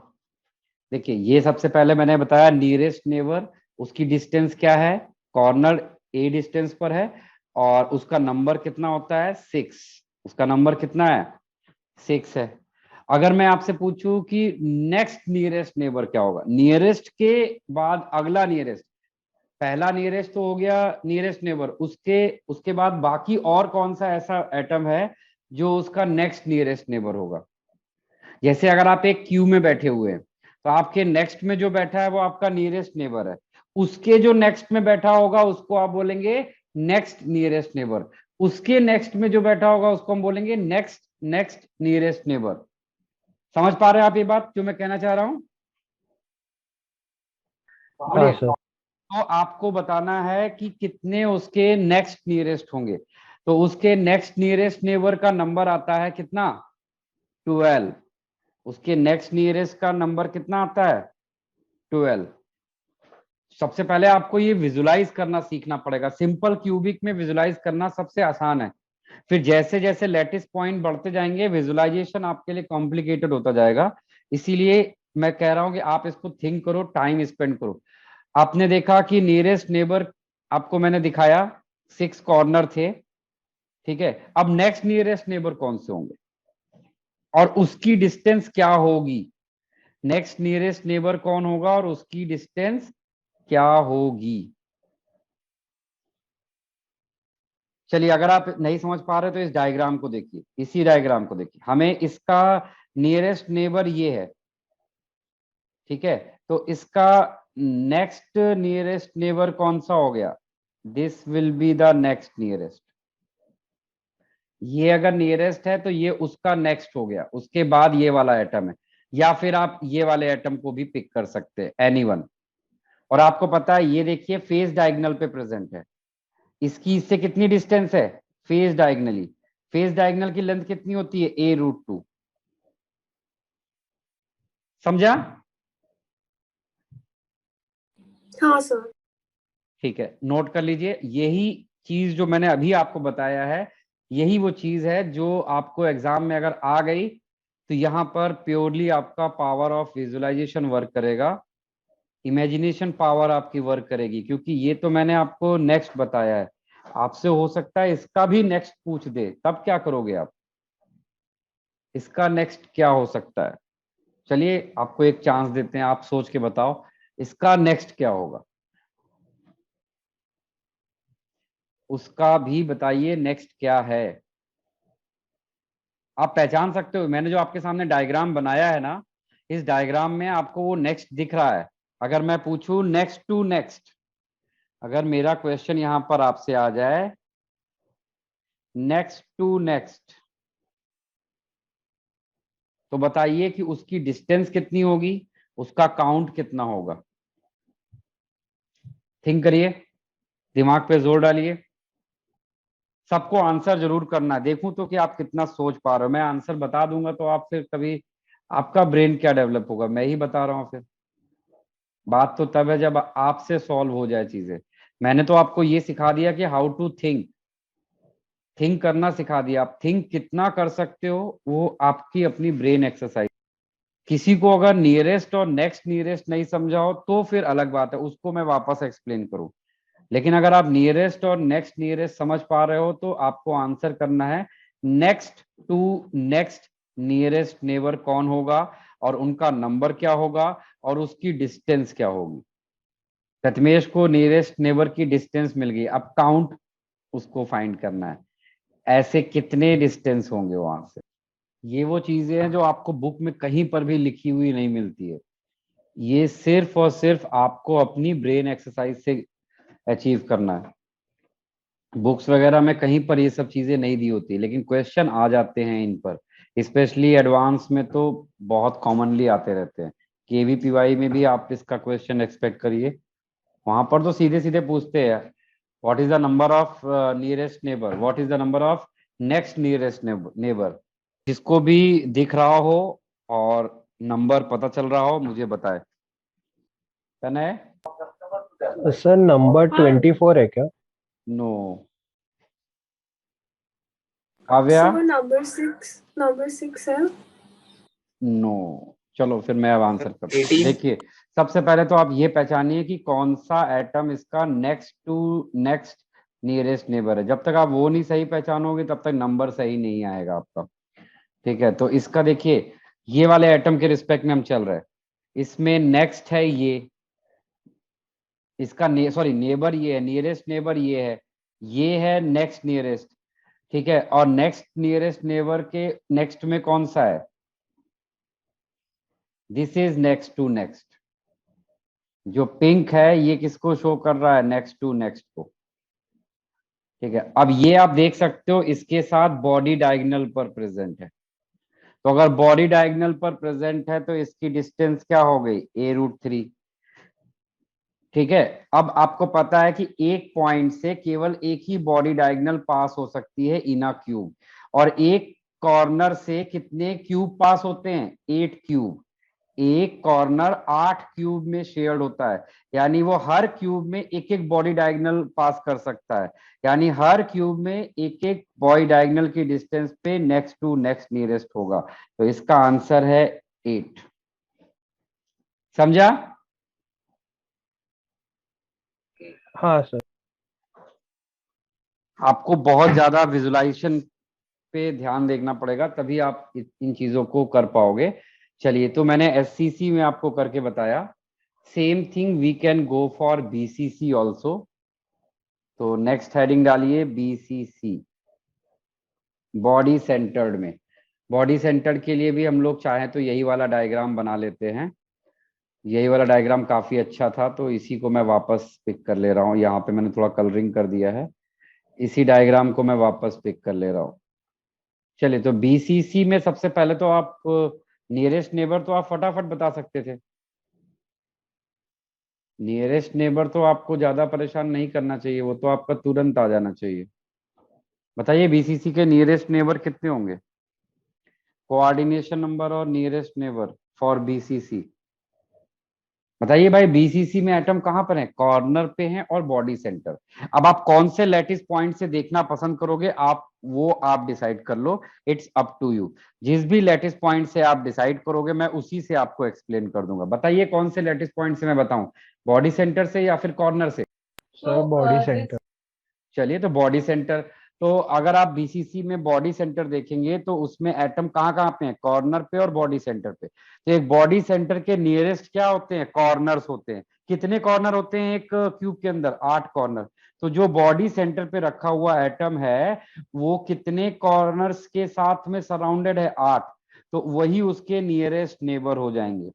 देखिए ये सबसे पहले मैंने बताया नियरेस्ट नेबर, उसकी डिस्टेंस क्या है? कॉर्नर ए डिस्टेंस पर है, और उसका नंबर कितना होता है? 6। उसका नंबर कितना है? 6 है। अगर मैं आपसे पूछूं कि नेक्स्ट नियरेस्ट नेबर क्या होगा, नियरेस्ट के बाद अगला नियरेस्ट, पहला नियरेस्ट तो हो गया नियरेस्ट नेबर, उसके उसके बाद बाकी और कौन सा ऐसा एटम है जो उसका नेक्स्ट नियरेस्ट नेबर होगा? जैसे अगर आप एक क्यू में बैठे हुए हैं, तो आपके नेक्स्ट में जो बैठा है वो आपका नियरेस्ट नेबर है। उसके जो नेक्स्ट में बैठा होगा उसको आप बोलेंगे नेक्स्ट नियरेस्ट नेबर। उसके नेक्स्ट में जो बैठा होगा उसको हम बोलेंगे नेक्स्ट नेक्स्ट नियरेस्ट नेबर। समझ पा रहे हैं आप ये बात जो मैं कहना चाह रहा हूं? हाँ बोलिए। सर। तो आपको बताना है कि कितने उसके नेक्स्ट नियरेस्ट होंगे। तो उसके नेक्स्ट नियरेस्ट नेबर का नंबर आता है कितना? 12। उसके नेक्स्ट नियरेस्ट का नंबर कितना आता है? 12। सबसे पहले आपको ये विजुलाइज करना सीखना पड़ेगा। सिंपल क्यूबिक में विजुलाइज करना सबसे आसान है। फिर जैसे जैसे लेटिस पॉइंट बढ़ते जाएंगे विजुलाइजेशन आपके लिए कॉम्प्लिकेटेड होता जाएगा। इसीलिए मैं कह रहा हूं कि आप इसको थिंक करो, टाइम स्पेंड करो। आपने देखा कि नियरेस्ट नेबर आपको मैंने दिखाया, 6 कॉर्नर थे। ठीक है, अब नेक्स्ट नियरेस्ट नेबर कौन से होंगे और उसकी डिस्टेंस क्या होगी? नेक्स्ट नियरेस्ट नेबर कौन होगा और उसकी डिस्टेंस क्या होगी? चलिए, अगर आप नहीं समझ पा रहे तो इस डायग्राम को देखिए, इसी डायग्राम को देखिए। हमें इसका नियरेस्ट नेबर ये है, ठीक है। तो इसका नेक्स्ट नियरेस्ट नेबर कौन सा हो गया? This will be the next nearest. ये अगर नियरेस्ट है तो ये उसका नेक्स्ट हो गया, उसके बाद ये वाला एटम है। या फिर आप ये वाले एटम को भी पिक कर सकते हैं, एनीवन। और आपको पता है ये देखिए फेस डायगोनल पे प्रेजेंट है। इसकी इससे कितनी डिस्टेंस है? फेस डायगोनली, फेस डायगोनल की लेंथ कितनी होती है? a√2। समझा? हाँ सर। ठीक है, नोट कर लीजिए। यही चीज जो मैंने अभी आपको बताया है, यही वो चीज है जो आपको एग्जाम में अगर आ गई तो यहाँ पर प्योरली आपका पावर ऑफ विजुअलाइजेशन वर्क करेगा, इमेजिनेशन पावर आपकी वर्क करेगी। क्योंकि ये तो मैंने आपको नेक्स्ट बताया है, आपसे हो सकता है इसका भी नेक्स्ट पूछ दे, तब क्या करोगे आप? इसका नेक्स्ट क्या हो सकता है? चलिए आपको एक चांस देते हैं, आप सोच के बताओ इसका नेक्स्ट क्या होगा। उसका भी बताइए नेक्स्ट क्या है। आप पहचान सकते हो, मैंने जो आपके सामने डायग्राम बनाया है ना, इस डायग्राम में आपको वो नेक्स्ट दिख रहा है। अगर मैं पूछूं नेक्स्ट टू नेक्स्ट, अगर मेरा क्वेश्चन यहां पर आपसे आ जाए नेक्स्ट टू नेक्स्ट, तो बताइए कि उसकी डिस्टेंस कितनी होगी, उसका काउंट कितना होगा? थिंक करिए, दिमाग पे जोर डालिए। सबको आंसर जरूर करना है, देखूं तो कि आप कितना सोच पा रहे हो। मैं आंसर बता दूंगा तो आप फिर कभी, आपका ब्रेन क्या डेवलप होगा? मैं ही बता रहा हूं फिर। बात तो तब है जब आपसे सॉल्व हो जाए चीजें। मैंने तो आपको ये सिखा दिया कि हाउ टू थिंक, थिंक करना सिखा दिया। आप थिंक कितना कर सकते हो वो आपकी अपनी ब्रेन एक्सरसाइज। किसी को अगर नियरेस्ट और नेक्स्ट नियरेस्ट नहीं समझा हो तो फिर अलग बात है, उसको मैं वापस एक्सप्लेन करूं। लेकिन अगर आप नियरेस्ट और नेक्स्ट नियरेस्ट समझ पा रहे हो तो आपको आंसर करना है next to next nearest neighbour कौन होगा और उनका नंबर क्या होगा और उसकी डिस्टेंस क्या होगी। प्रथमेश को नियरेस्ट नेबर की डिस्टेंस मिल गई, अब काउंट उसको फाइंड करना है, ऐसे कितने डिस्टेंस होंगे वहां से। ये वो चीजें हैं जो आपको बुक में कहीं पर भी लिखी हुई नहीं मिलती है। ये सिर्फ और सिर्फ आपको अपनी ब्रेन एक्सरसाइज से अचीव करना है। बुक्स वगैरह में कहीं पर ये सब चीजें नहीं दी होती, लेकिन क्वेश्चन आ जाते हैं इन पर। स्पेशली एडवांस में तो बहुत कॉमनली आते रहते हैं। केवीपीवाई में भी आप इसका क्वेश्चन एक्सपेक्ट करिए, वहां पर तो सीधे सीधे पूछते हैं what is the number of nearest neighbour, what is the number of next nearest neighbour. जिसको भी दिख रहा हो और नंबर पता चल रहा हो मुझे बताए। तनय? सर नंबर 24 है क्या? नो। काव्या? सर नंबर 6 है। नो। चलो फिर मैं अब आंसर करता हूँ। देखिए, सबसे पहले तो आप ये पहचानिए कि कौन सा एटम इसका next to next nearest neighbour है। जब तक आप वो नहीं सही पहचानोगे तब तक नंबर सही नहीं आएगा आपका। ठीक है, तो इसका देखिए, ये वाले एटम के रिस्पेक्ट में हम चल रहे हैं। इसमें नेक्स्ट है इसका सॉरी नेबर ये है, नियरेस्ट नेबर ये है नेक्स्ट नियरेस्ट। ठीक है, और नेक्स्ट नियरेस्ट नेबर के नेक्स्ट में कौन सा है? This is next to next. जो पिंक है ये किसको शो कर रहा है? नेक्स्ट टू नेक्स्ट को। ठीक है, अब ये आप देख सकते हो इसके साथ बॉडी डायगोनल पर प्रेजेंट है। तो अगर बॉडी डायगोनल पर प्रेजेंट है तो इसकी डिस्टेंस क्या हो गई, a√3। ठीक है, अब आपको पता है कि एक पॉइंट से केवल एक ही बॉडी डायगोनल पास हो सकती है इन अ क्यूब, और एक कॉर्नर से कितने क्यूब पास होते हैं, 8 क्यूब। एक कॉर्नर 8 क्यूब में शेयर्ड होता है, यानी वो हर क्यूब में एक एक बॉडी डायगोनल पास कर सकता है, यानी हर क्यूब में एक एक बॉडी डायगोनल की डिस्टेंस पे नेक्स्ट टू नेक्स्ट नियरेस्ट होगा। तो इसका आंसर है 8। समझा? हाँ सर। आपको बहुत ज्यादा विजुलाइजेशन पे ध्यान देखना पड़ेगा, तभी आप इन चीजों को कर पाओगे। चलिए, तो मैंने एससीसी में आपको करके बताया। Same thing we can go for BCC also. तो नेक्स्ट हेडिंग डालिए बीसीसी, बॉडी सेंटर्ड में। बॉडी सेंटर्ड के लिए भी हम लोग चाहें तो यही वाला डायग्राम बना लेते हैं। यही वाला डायग्राम काफी अच्छा था, तो इसी को मैं वापस पिक कर ले रहा हूँ। यहाँ पे मैंने थोड़ा कलरिंग कर दिया है, इसी डायग्राम को मैं वापस पिक कर ले रहा हूँ। चलिए, तो बीसीसी में सबसे पहले तो आप नियरेस्ट नेबर तो आप फटाफट बता सकते थे। नियरेस्ट नेबर तो आपको ज्यादा परेशान नहीं करना चाहिए, वो तो आपका तुरंत आ जाना चाहिए। बताइए बीसीसी के नियरेस्ट नेबर कितने होंगे, कोऑर्डिनेशन नंबर और नियरेस्ट नेबर फॉर बीसीसी। बताइए भाई, बीसीसी में एटम कहां पर है, कॉर्नर पे है और बॉडी सेंटर। अब आप कौन से लैटिस पॉइंट से देखना पसंद करोगे, आप डिसाइड कर लो, इट्स अप टू यू। जिस भी लैटिस पॉइंट से आप डिसाइड करोगे मैं उसी से आपको एक्सप्लेन कर दूंगा। बताइए कौन से लैटिस पॉइंट से मैं बताऊं, बॉडी सेंटर से या फिर कॉर्नर से? Sir body centre. चलिए, तो बॉडी सेंटर। तो अगर आप बीसीसी में बॉडी सेंटर देखेंगे तो उसमें एटम कहाँ कहाँ पे हैं, कॉर्नर पे और बॉडी सेंटर पे। तो एक बॉडी सेंटर के नियरेस्ट क्या होते हैं, कॉर्नर्स होते हैं। कितने कॉर्नर होते हैं एक क्यूब के अंदर, 8 कॉर्नर। तो जो बॉडी सेंटर पे रखा हुआ एटम है वो कितने कॉर्नर्स के साथ में सराउंडेड है, 8। तो वही उसके नियरेस्ट नेबर हो जाएंगे,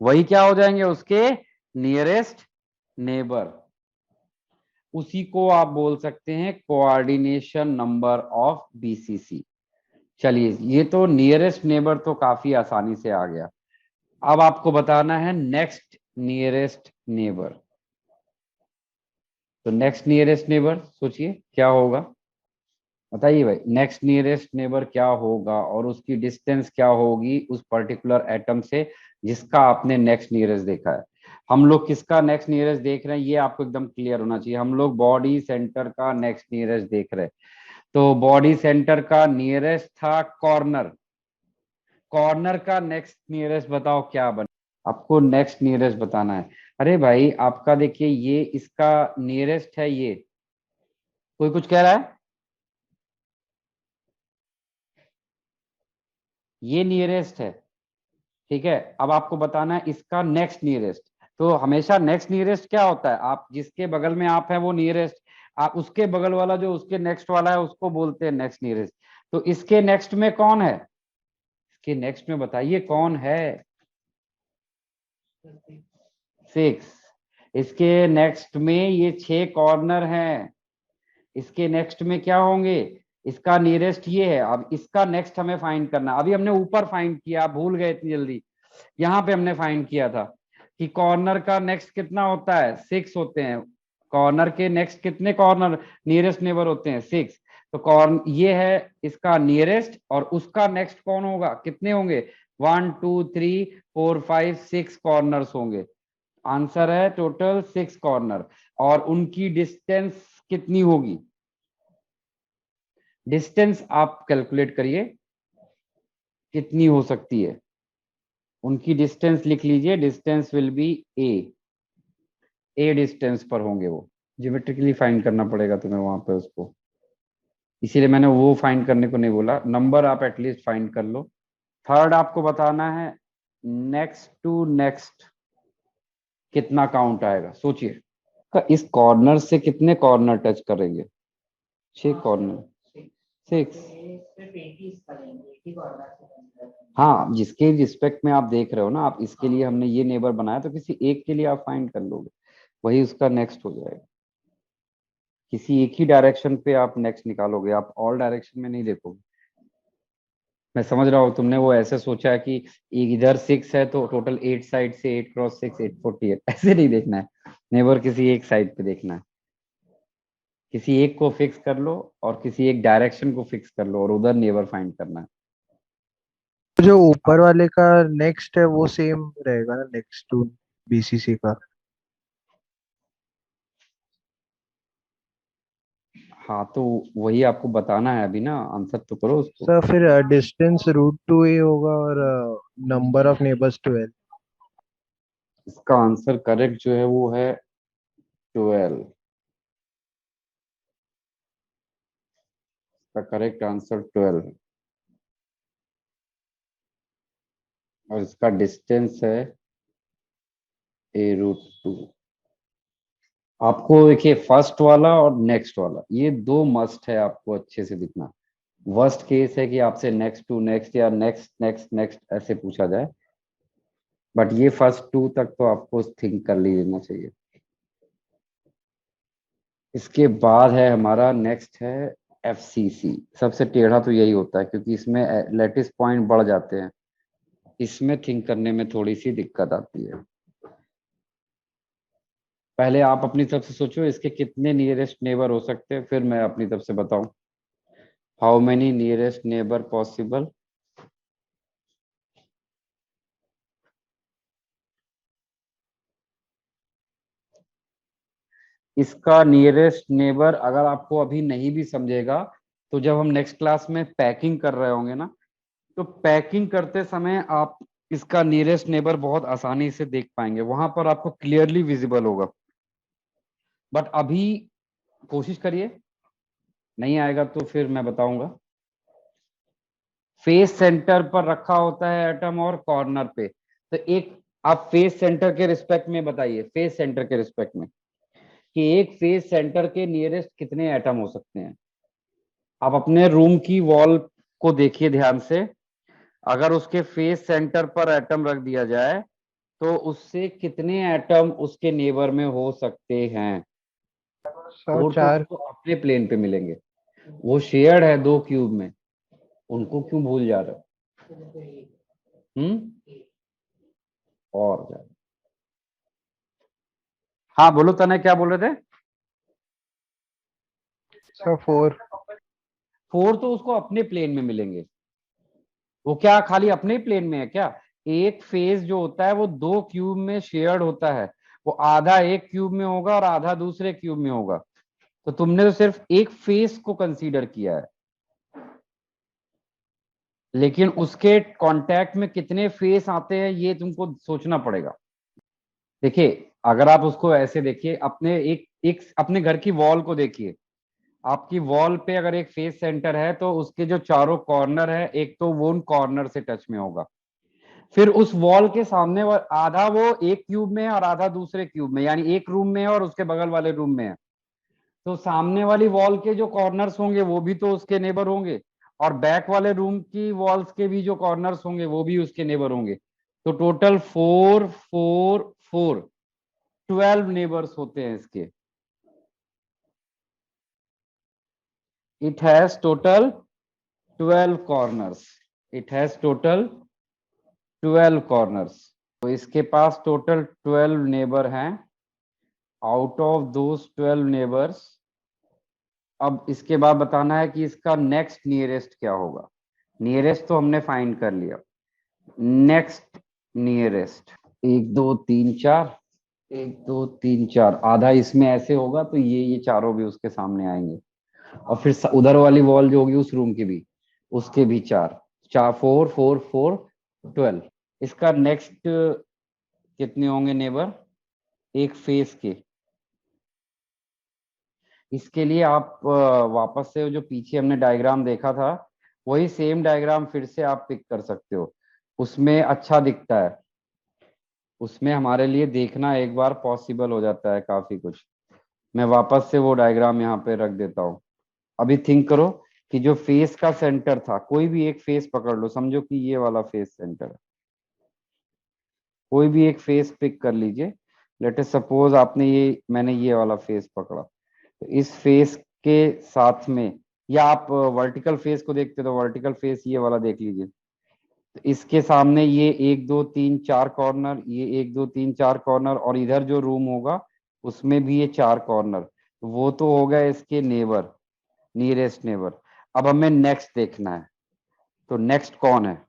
वही क्या हो जाएंगे, उसके नियरेस्ट नेबर। उसी को आप बोल सकते हैं कोऑर्डिनेशन नंबर ऑफ बीसीसी। चलिए, ये तो नियरेस्ट नेबर तो काफी आसानी से आ गया। अब आपको बताना है नेक्स्ट नियरेस्ट नेबर। तो नेक्स्ट नियरेस्ट नेबर सोचिए क्या होगा, बताइए भाई, नेक्स्ट नियरेस्ट नेबर क्या होगा और उसकी डिस्टेंस क्या होगी उस पर्टिकुलर एटम से जिसका आपने नेक्स्ट नियरेस्ट देखा है। हम लोग किसका नेक्स्ट नियरेस्ट देख रहे हैं ये आपको एकदम क्लियर होना चाहिए। हम लोग बॉडी सेंटर का नेक्स्ट नियरेस्ट देख रहे हैं। तो बॉडी सेंटर का नियरेस्ट था कॉर्नर, कॉर्नर का नेक्स्ट नियरेस्ट बताओ क्या बना, आपको नेक्स्ट नियरेस्ट बताना है। अरे भाई आपका देखिए, ये इसका नियरेस्ट है, ये कोई कुछ कह रहा है, ये नियरेस्ट है। ठीक है, अब आपको बताना है इसका नेक्स्ट नियरेस्ट। तो हमेशा नेक्स्ट नियरेस्ट क्या होता है, आप जिसके बगल में आप है वो नियरेस्ट, आप उसके बगल वाला जो उसके नेक्स्ट वाला है उसको बोलते हैं नेक्स्ट नियरेस्ट। तो इसके नेक्स्ट में कौन है, इसके नेक्स्ट में बताइए कौन है, 6। इसके नेक्स्ट में ये 6 कॉर्नर हैं, इसके नेक्स्ट में क्या होंगे, इसका नियरेस्ट ये है। अब इसका नेक्स्ट हमें फाइंड करना, अभी हमने ऊपर फाइंड किया, आप भूल गए इतनी जल्दी। यहाँ पे हमने फाइंड किया था कि कॉर्नर का नेक्स्ट कितना होता है, 6 होते हैं। कॉर्नर के नेक्स्ट कितने कॉर्नर नियरेस्ट नेबर होते हैं, 6। तो कॉर्न ये है इसका नियरेस्ट, और उसका नेक्स्ट कौन होगा, कितने होंगे, 1 2 3 4 5 6 कॉर्नर्स होंगे। आंसर है टोटल 6 कॉर्नर। और उनकी डिस्टेंस कितनी होगी, डिस्टेंस आप कैलकुलेट करिए कितनी हो सकती है। उनकी डिस्टेंस लिख लीजिए, distance will be a distance पर होंगे वो। ज्योमेट्रिकली फाइंड करना पड़ेगा तुम्हें वहां पे उसको, इसीलिए मैंने वो फाइंड करने को नहीं बोला, नंबर आप एटलीस्ट फाइंड कर लो। थर्ड आपको बताना है नेक्स्ट टू नेक्स्ट कितना काउंट आएगा, सोचिए। इस कॉर्नर से कितने कॉर्नर टच करेंगे, 6 कॉर्नर, 6। हाँ, जिसके रिस्पेक्ट में आप देख रहे हो ना, आप इसके लिए हमने ये नेबर बनाया तो किसी एक के लिए आप फाइंड कर लोगे, वही उसका नेक्स्ट हो जाएगा। किसी एक ही डायरेक्शन पे आप नेक्स्ट निकालोगे, आप ऑल डायरेक्शन में नहीं देखोगे। मैं समझ रहा हूँ तुमने वो ऐसे सोचा है कि इधर 6 है तो टोटल 8 साइड से 8 क्रॉस 6 848, ऐसे नहीं देखना है। नेवर किसी एक साइड पे देखना है। किसी एक को फिक्स कर लो और किसी एक डायरेक्शन को फिक्स कर लो और उधर नेबर फाइंड करना है। जो ऊपर वाले का नेक्स्ट है वो सेम रहेगा ना, नेक्स्ट टू बीसीसी का? हाँ तो वही आपको बताना है अभी ना, आंसर तो करो उसको। सर फिर डिस्टेंस √2 ही होगा और नंबर ऑफ नेबर्स 12। इसका आंसर करेक्ट जो है वो है 12। इसका करेक्ट आंसर 12 और इसका डिस्टेंस है a√2। आपको देखिए फर्स्ट वाला और नेक्स्ट वाला ये दो मस्ट है, आपको अच्छे से दिखना। वर्स्ट केस है कि आपसे नेक्स्ट टू नेक्स्ट या नेक्स्ट नेक्स्ट नेक्स्ट ऐसे पूछा जाए, बट ये फर्स्ट टू तक तो आपको थिंक कर लेना चाहिए। इसके बाद है हमारा नेक्स्ट है FCC। सबसे टेढ़ा तो यही होता है क्योंकि इसमें लैटिस पॉइंट बढ़ जाते हैं, इसमें थिंक करने में थोड़ी सी दिक्कत आती है। पहले आप अपनी तरफ से सोचो इसके कितने नियरेस्ट नेबर हो सकते हैं, फिर मैं अपनी तरफ से बताऊं। How many nearest neighbour possible? इसका नियरेस्ट नेबर अगर आपको अभी नहीं भी समझेगा तो जब हम नेक्स्ट क्लास में पैकिंग कर रहे होंगे ना, तो पैकिंग करते समय आप इसका नियरेस्ट नेबर बहुत आसानी से देख पाएंगे, वहां पर आपको क्लियरली विजिबल होगा। बट अभी कोशिश करिए, नहीं आएगा तो फिर मैं बताऊंगा। फेस सेंटर पर रखा होता है एटम और कॉर्नर पे, तो एक आप फेस सेंटर के रिस्पेक्ट में बताइए, फेस सेंटर के रिस्पेक्ट में कि एक फेस सेंटर के नियरेस्ट कितने एटम हो सकते हैं। आप अपने रूम की वॉल को देखिए ध्यान से, अगर उसके फेस सेंटर पर एटम रख दिया जाए तो उससे कितने एटम उसके नेबर में हो सकते हैं। और तो 104। उसको अपने प्लेन पे मिलेंगे, वो शेयर्ड है दो क्यूब में, उनको क्यों भूल जा रहे हो? और ज्यादा। हाँ बोलो तने, क्या बोल रहे थे? सर 4। 4 तो उसको अपने प्लेन में मिलेंगे। वो क्या खाली अपने ही प्लेन में है क्या? एक फेज जो होता है वो दो क्यूब में शेयर्ड होता है, वो आधा एक क्यूब में होगा और आधा दूसरे क्यूब में होगा। तो तुमने तो सिर्फ एक फेस को कंसीडर किया है, लेकिन उसके कांटेक्ट में कितने फेस आते हैं ये तुमको सोचना पड़ेगा। देखिए अगर आप उसको ऐसे देखिए, अपने एक एक अपने घर की वॉल को देखिए, आपकी वॉल पे अगर एक फेस सेंटर है तो उसके जो चारों कॉर्नर है, एक तो वो उन कॉर्नर से टच में होगा, फिर उस वॉल के सामने आधा वो एक क्यूब में है और आधा दूसरे क्यूब में, यानी एक रूम में है और उसके बगल वाले रूम में है। तो सामने वाली वॉल के जो कॉर्नर्स होंगे वो भी तो उसके नेबर होंगे, और बैक वाले रूम की वॉल्स के भी जो कॉर्नर्स होंगे वो भी उसके नेबर होंगे। तो टोटल 4 4 4 12 नेबर्स होते हैं इसके। It has total 12 corners. It has total 12 corners. तो इसके पास टोटल 12 नेबर हैं। आउट ऑफ दोज 12 नेबर्स, अब इसके बाद बताना है कि इसका नेक्स्ट नियरेस्ट क्या होगा। नियरेस्ट तो हमने फाइंड कर लिया, नेक्स्ट नियरेस्ट 1 2 3 4, 1 2 3 4, आधा इसमें ऐसे होगा तो ये चारों भी उसके सामने आएंगे, और फिर उधर वाली वॉल जो होगी उस रूम की भी, उसके भी चार चार 4 4 4 12। इसका नेक्स्ट कितने होंगे नेबर एक फेस के? इसके लिए आप वापस से जो पीछे हमने डायग्राम देखा था वही सेम डायग्राम फिर से आप पिक कर सकते हो, उसमें अच्छा दिखता है। उसमें हमारे लिए देखना एक बार पॉसिबल हो जाता है काफी कुछ। मैं वापस से वो डायग्राम यहाँ पे रख देता हूँ। अभी थिंक करो कि जो फेस का सेंटर था, कोई भी एक फेस पकड़ लो, समझो कि ये वाला फेस सेंटर है, कोई भी एक फेस पिक कर लीजिए। लेट अस सपोज आपने ये मैंने ये वाला फेस पकड़ा, तो इस फेस के साथ में, या आप वर्टिकल फेस को देखते हो तो वर्टिकल फेस ये वाला देख लीजिए। तो इसके सामने ये 1 2 3 4 कॉर्नर, ये 1 2 3 4 कॉर्नर, और इधर जो रूम होगा उसमें भी ये 4 कॉर्नर। वो तो हो गया इसके नेबर, नियरेस्ट नेबर। अब हमें नेक्स्ट देखना है, तो नेक्स्ट कौन है?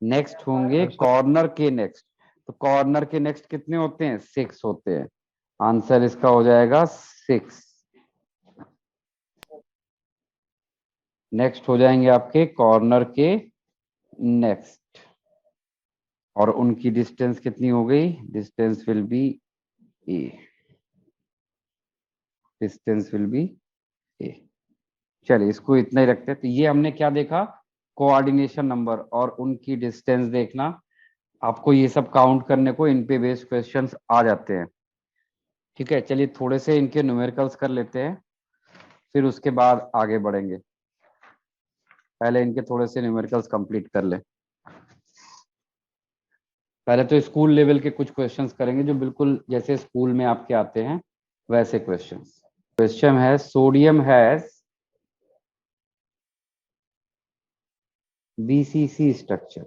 नेक्स्ट होंगे कॉर्नर के नेक्स्ट। तो कॉर्नर के नेक्स्ट कितने होते हैं? 6 होते हैं। आंसर इसका हो जाएगा 6। नेक्स्ट हो जाएंगे आपके कॉर्नर के नेक्स्ट, और उनकी डिस्टेंस कितनी हो गई? Distance will be a, distance will be a. चलिए इसको इतना ही रखते हैं। तो ये हमने क्या देखा? कोऑर्डिनेशन नंबर और उनकी डिस्टेंस देखना। आपको ये सब काउंट करने को इन पे बेस्ड क्वेश्चंस आ जाते हैं। ठीक है, चलिए थोड़े से इनके न्यूमेरिकल्स कर लेते हैं, फिर उसके बाद आगे बढ़ेंगे। पहले इनके थोड़े से न्यूमेरिकल्स कंप्लीट कर ले। पहले तो स्कूल लेवल के कुछ क्वेश्चंस करेंगे, जो बिल्कुल जैसे स्कूल में आपके आते हैं वैसे क्वेश्चंस। क्वेश्चन है, sodium has BCC structure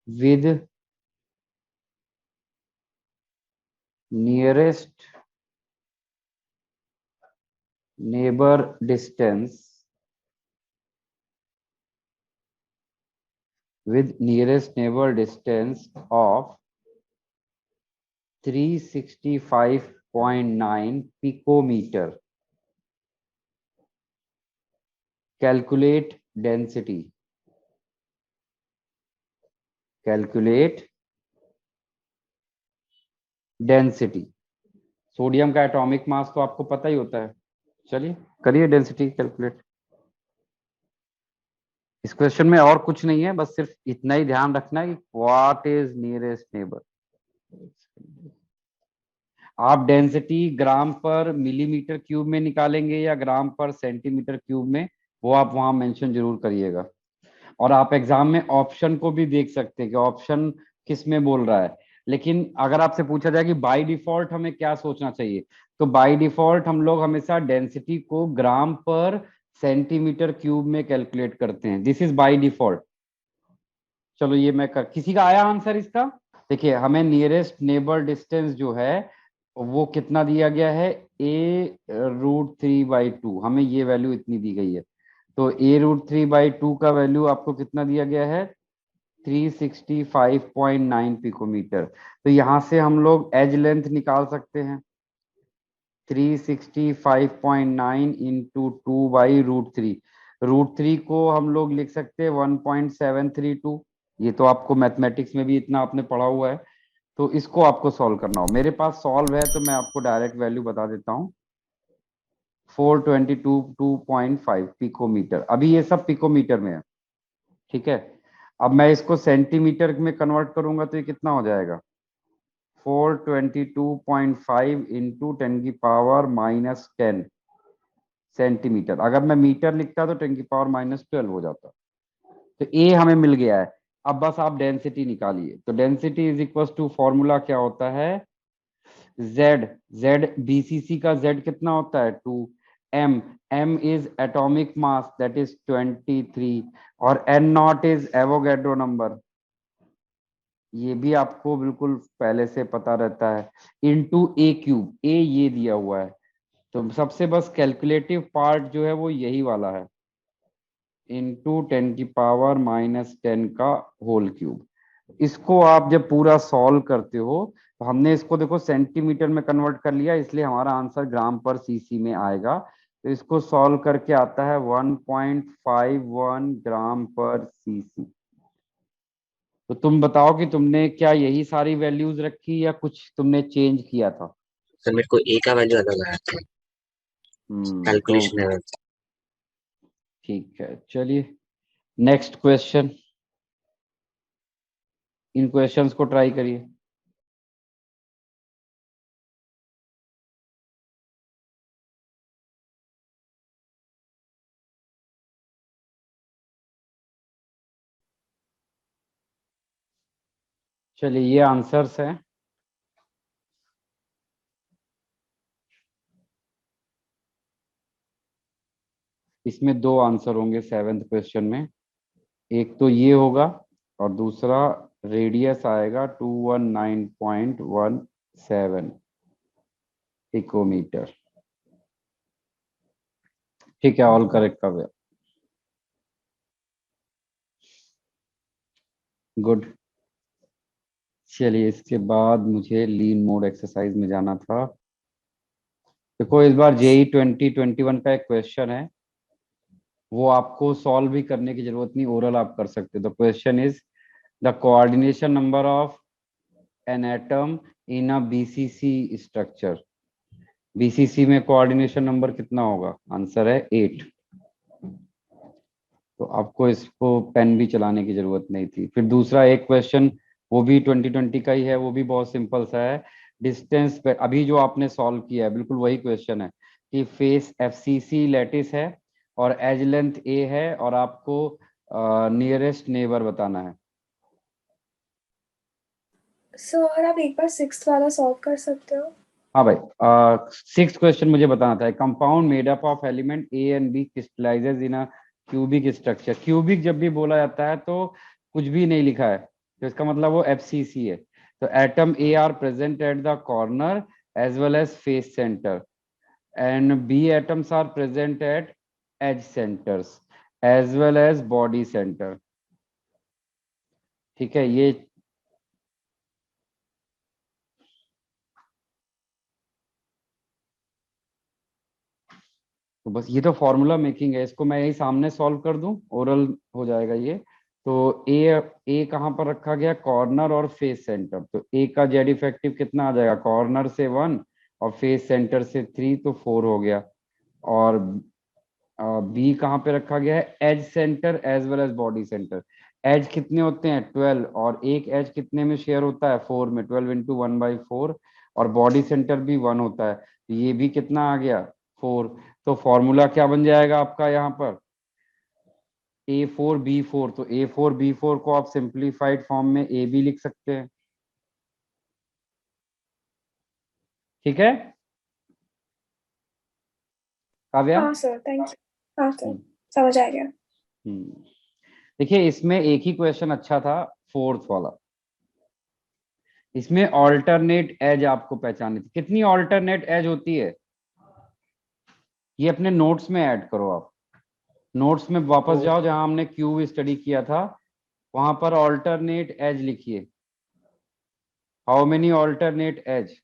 with nearest neighbor distance of 365.9 picometer. Calculate density. Calculate density. Sodium का एटॉमिक मास तो आपको पता ही होता है। चलिए करिए डेंसिटी कैलकुलेट। इस क्वेश्चन में और कुछ नहीं है, बस सिर्फ इतना ही ध्यान रखना है कि व्हाट इज नियरेस्ट नेबर। आप डेंसिटी ग्राम पर मिलीमीटर क्यूब में निकालेंगे या ग्राम पर सेंटीमीटर क्यूब में, वो आप वहां मेंशन जरूर करिएगा। और आप एग्जाम में ऑप्शन को भी देख सकते हैं कि ऑप्शन किस में बोल रहा है। लेकिन अगर आपसे पूछा जाए कि बाय डिफॉल्ट हमें क्या सोचना चाहिए, तो बाय डिफॉल्ट हम लोग हमेशा डेंसिटी को ग्राम पर सेंटीमीटर क्यूब में कैलकुलेट करते हैं। This is by default. चलो ये मैं कर, किसी का आया आंसर इसका? देखिए हमें नियरेस्ट नेबर डिस्टेंस जो है वो कितना दिया गया है? a√3/2। हमें ये वैल्यू इतनी दी गई है। तो a√3/2 का वैल्यू आपको कितना दिया गया है? 365.9 पिकोमीटर। तो यहां से हम लोग एज लेंथ निकाल सकते हैं। 365.9 इंटू 2/√3। √3 को हम लोग लिख सकते हैं 1.732। ये तो आपको मैथमेटिक्स में भी इतना आपने पढ़ा हुआ है। तो इसको आपको सॉल्व करना हो, मेरे पास सॉल्व है तो मैं आपको डायरेक्ट वैल्यू बता देता हूँ। 422.5 पिकोमीटर। अभी ये सब पिकोमीटर में है, ठीक है। अब मैं इसको सेंटीमीटर में कन्वर्ट करूंगा तो ये कितना हो जाएगा? 422.5 इंटू 10⁻⁻10 सेंटीमीटर। अगर मैं मीटर लिखता तो 10⁻⁻12 हो जाता। तो ए हमें मिल गया है। अब बस आप डेंसिटी निकालिए। तो density is equal to, formula क्या होता है? जेड, जेड बीसीसी का जेड कितना होता है? 2। M, M is atomic mass that is 23, और N naught is Avogadro number. ये भी आपको बिल्कुल पहले से पता रहता है। इंटू ए क्यूब, ए ये दिया हुआ है। तो सबसे बस कैलकुलेटिव पार्ट जो है वो यही वाला है, इंटू 10⁻⁻10 का होल क्यूब। इसको आप जब पूरा सॉल्व करते हो, तो हमने इसको देखो सेंटीमीटर में कन्वर्ट कर लिया, इसलिए हमारा आंसर ग्राम पर सीसी में आएगा। तो इसको सॉल्व करके आता है 1.51 ग्राम पर सीसी। तो तुम बताओ कि तुमने क्या यही सारी वैल्यूज रखी या कुछ तुमने चेंज किया था? सर मेरे को ए का वैल्यू अलग आया था, तो कैलकुलेशन एरर। ठीक है, चलिए नेक्स्ट क्वेश्चन। इन क्वेश्चंस को ट्राई करिए। चलिए ये आंसर्स हैं। इसमें दो आंसर होंगे 7th क्वेश्चन में, एक तो ये होगा और दूसरा रेडियस आएगा 219.17 पिकोमीटर। ठीक है, ऑल करेक्ट कर दिया। गुड। चलिए इसके बाद मुझे लीन मोड एक्सरसाइज में जाना था। देखो इस बार जेई 2021 का एक क्वेश्चन है, वो आपको सॉल्व भी करने की जरूरत नहीं, ओरल आप कर सकते हो। The question is the coordination number of an atom in a BCC structure. BCC में कोऑर्डिनेशन नंबर कितना होगा? आंसर है 8। तो आपको इसको पेन भी चलाने की जरूरत नहीं थी। फिर दूसरा एक क्वेश्चन, वो भी 2020 का ही है, वो भी बहुत सिंपल सा है। डिस्टेंस पे अभी जो आपने सॉल्व किया है बिल्कुल वही क्वेश्चन है कि फेस एफसीसी लैटिस है और एज लेंथ ए है और आपको नियरेस्ट नेबर बताना है। सर आप एक बार 6th वाला सॉल्व कर सकते हो? हाँ भाई, 6th क्वेश्चन मुझे बताना था। Compound made up of element A and B crystallises in a cubic structure. Cubic जब भी बोला जाता है तो कुछ भी नहीं लिखा है, तो इसका मतलब वो एफसीसी है। तो atom A are present at the corner as well as face centre and B atoms are present at edge centres as well as body centre. ठीक है, ये तो बस ये तो फॉर्मूला मेकिंग है, इसको मैं यही सामने सॉल्व कर दूं, ओरल हो जाएगा ये। तो ए कहाँ पर रखा गया? कॉर्नर और फेस सेंटर। तो ए का जेड इफेक्टिव कितना आ जाएगा? कॉर्नर से 1 और फेस सेंटर से 3, तो 4 हो गया। और बी कहाँ पे रखा गया है? Edge centre as well as body centre. Edge कितने होते हैं? 12, और एक एज कितने में शेयर होता है? 4 में, 12 इंटू 1/4। और बॉडी सेंटर भी 1 होता है, तो ये भी कितना आ गया? 4। तो फॉर्मूला क्या बन जाएगा आपका यहाँ पर? A4B4। तो A4B4 को आप सिंप्लीफाइड फॉर्म में ए भी लिख सकते हैं। ठीक है काव्या? हाँ सर, थैंक यू। हाँ सर, हम्म, समझ आ गया। हम्म। देखिए इसमें एक ही क्वेश्चन अच्छा था, 4th वाला। इसमें ऑल्टरनेट एज आपको पहचाननी थी। कितनी ऑल्टरनेट एज होती है ये अपने नोट्स में ऐड करो आप। नोट्स में वापस जाओ, जहां हमने क्यूब स्टडी किया था वहां पर ऑल्टरनेट एज लिखिए। How many alternate as?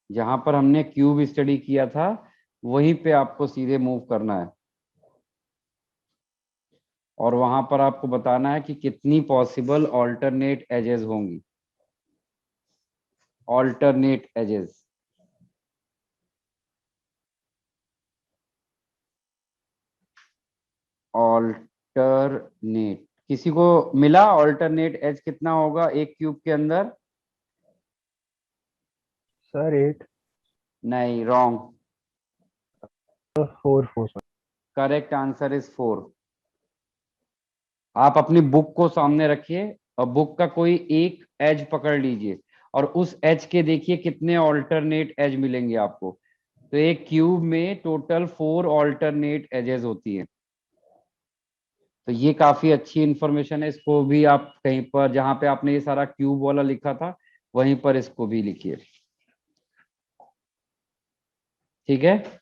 जहां पर हमने क्यूब स्टडी किया था वहीं पे आपको सीधे मूव करना है और वहां पर आपको बताना है कि कितनी पॉसिबल ऑल्टरनेट एजेस होंगी। Alternate edges, alternate. किसी को मिला ऑल्टरनेट एज कितना होगा एक क्यूब के अंदर? सर 8 नहीं, wrong. 4 sir. Correct answer is 4। आप अपनी बुक को सामने रखिए और बुक का कोई एक एज पकड़ लीजिए और उस एज के देखिए कितने ऑल्टरनेट एज मिलेंगे आपको। तो एक क्यूब में टोटल 4 ऑल्टरनेट एजेस होती है। तो ये काफी अच्छी इंफॉर्मेशन है, इसको भी आप कहीं पर जहां पे आपने ये सारा क्यूब वाला लिखा था वहीं पर इसको भी लिखिए। ठीक है,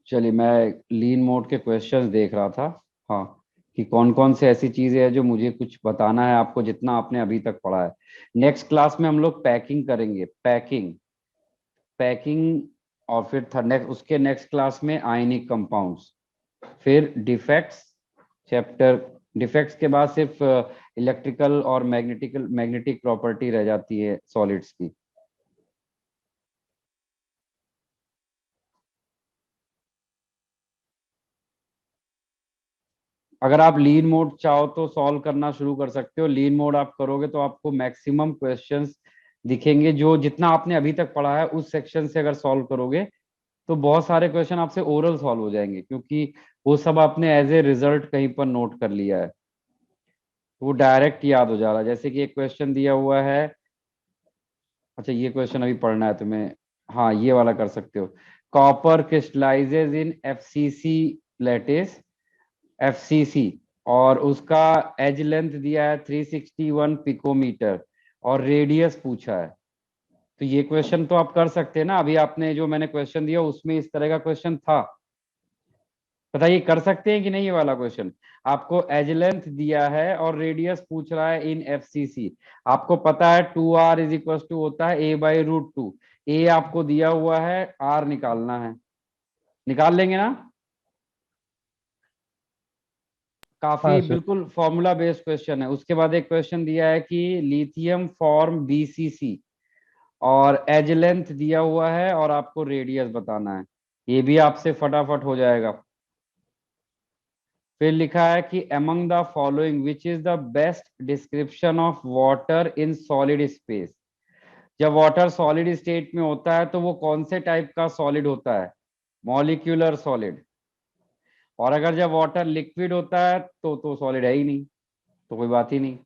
चलिए मैं लीन मोड के क्वेश्चंस देख रहा था। हाँ, कि कौन कौन से ऐसी चीजें हैं जो मुझे कुछ बताना है आपको जितना आपने अभी तक पढ़ा है। नेक्स्ट क्लास में हम लोग पैकिंग करेंगे, पैकिंग पैकिंग। और फिर नेक्स्ट उसके नेक्स्ट क्लास में आयनिक कंपाउंड्स, फिर डिफेक्ट्स चैप्टर। डिफेक्ट्स के बाद सिर्फ इलेक्ट्रिकल और मैग्नेटिक प्रॉपर्टी रह जाती है सॉलिड्स की। अगर आप लीन मोड चाहो तो सॉल्व करना शुरू कर सकते हो। लीन मोड आप करोगे तो आपको मैक्सिमम क्वेश्चंस दिखेंगे, जो जितना आपने अभी तक पढ़ा है उस सेक्शन से अगर सॉल्व करोगे तो बहुत सारे क्वेश्चन आपसे ओरल सॉल्व हो जाएंगे, क्योंकि वो सब आपने एज ए रिजल्ट कहीं पर नोट कर लिया है, तो वो डायरेक्ट याद हो जा रहा है। जैसे कि एक क्वेश्चन दिया हुआ है, अच्छा ये क्वेश्चन अभी पढ़ना है तुम्हें, हाँ ये वाला कर सकते हो। कॉपर क्रिस्टलाइजेज इन एफसीसी लैटिस, एफसीसी, और उसका एज लेंथ दिया है 361 पिकोमीटर और रेडियस पूछा है। तो ये क्वेश्चन तो आप कर सकते हैं ना, अभी आपने जो मैंने क्वेश्चन दिया उसमें इस तरह का क्वेश्चन था। बताइए कर सकते हैं कि नहीं ये वाला क्वेश्चन? आपको एज लेंथ दिया है और रेडियस पूछ रहा है इन एफसीसी। आपको पता है 2r इज इक्वल टू होता है a/√2। ए आपको दिया हुआ है, r निकालना है, निकाल लेंगे ना? काफी हाँ सर। बिल्कुल फॉर्मूला बेस्ड क्वेश्चन है। उसके बाद एक क्वेश्चन दिया है कि लिथियम फॉर्म बीसीसी, और एज लेंथ दिया हुआ है और आपको रेडियस बताना है। ये भी आपसे फटाफट हो जाएगा। फिर लिखा है कि among the following which is the best description of water in solid space. जब वाटर सॉलिड स्टेट में होता है तो वो कौन से टाइप का सॉलिड होता है? Molecular solid. और अगर जब वाटर लिक्विड होता है तो सॉलिड है ही नहीं, तो कोई बात ही नहीं।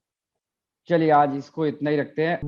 चलिए आज इसको इतना ही रखते हैं।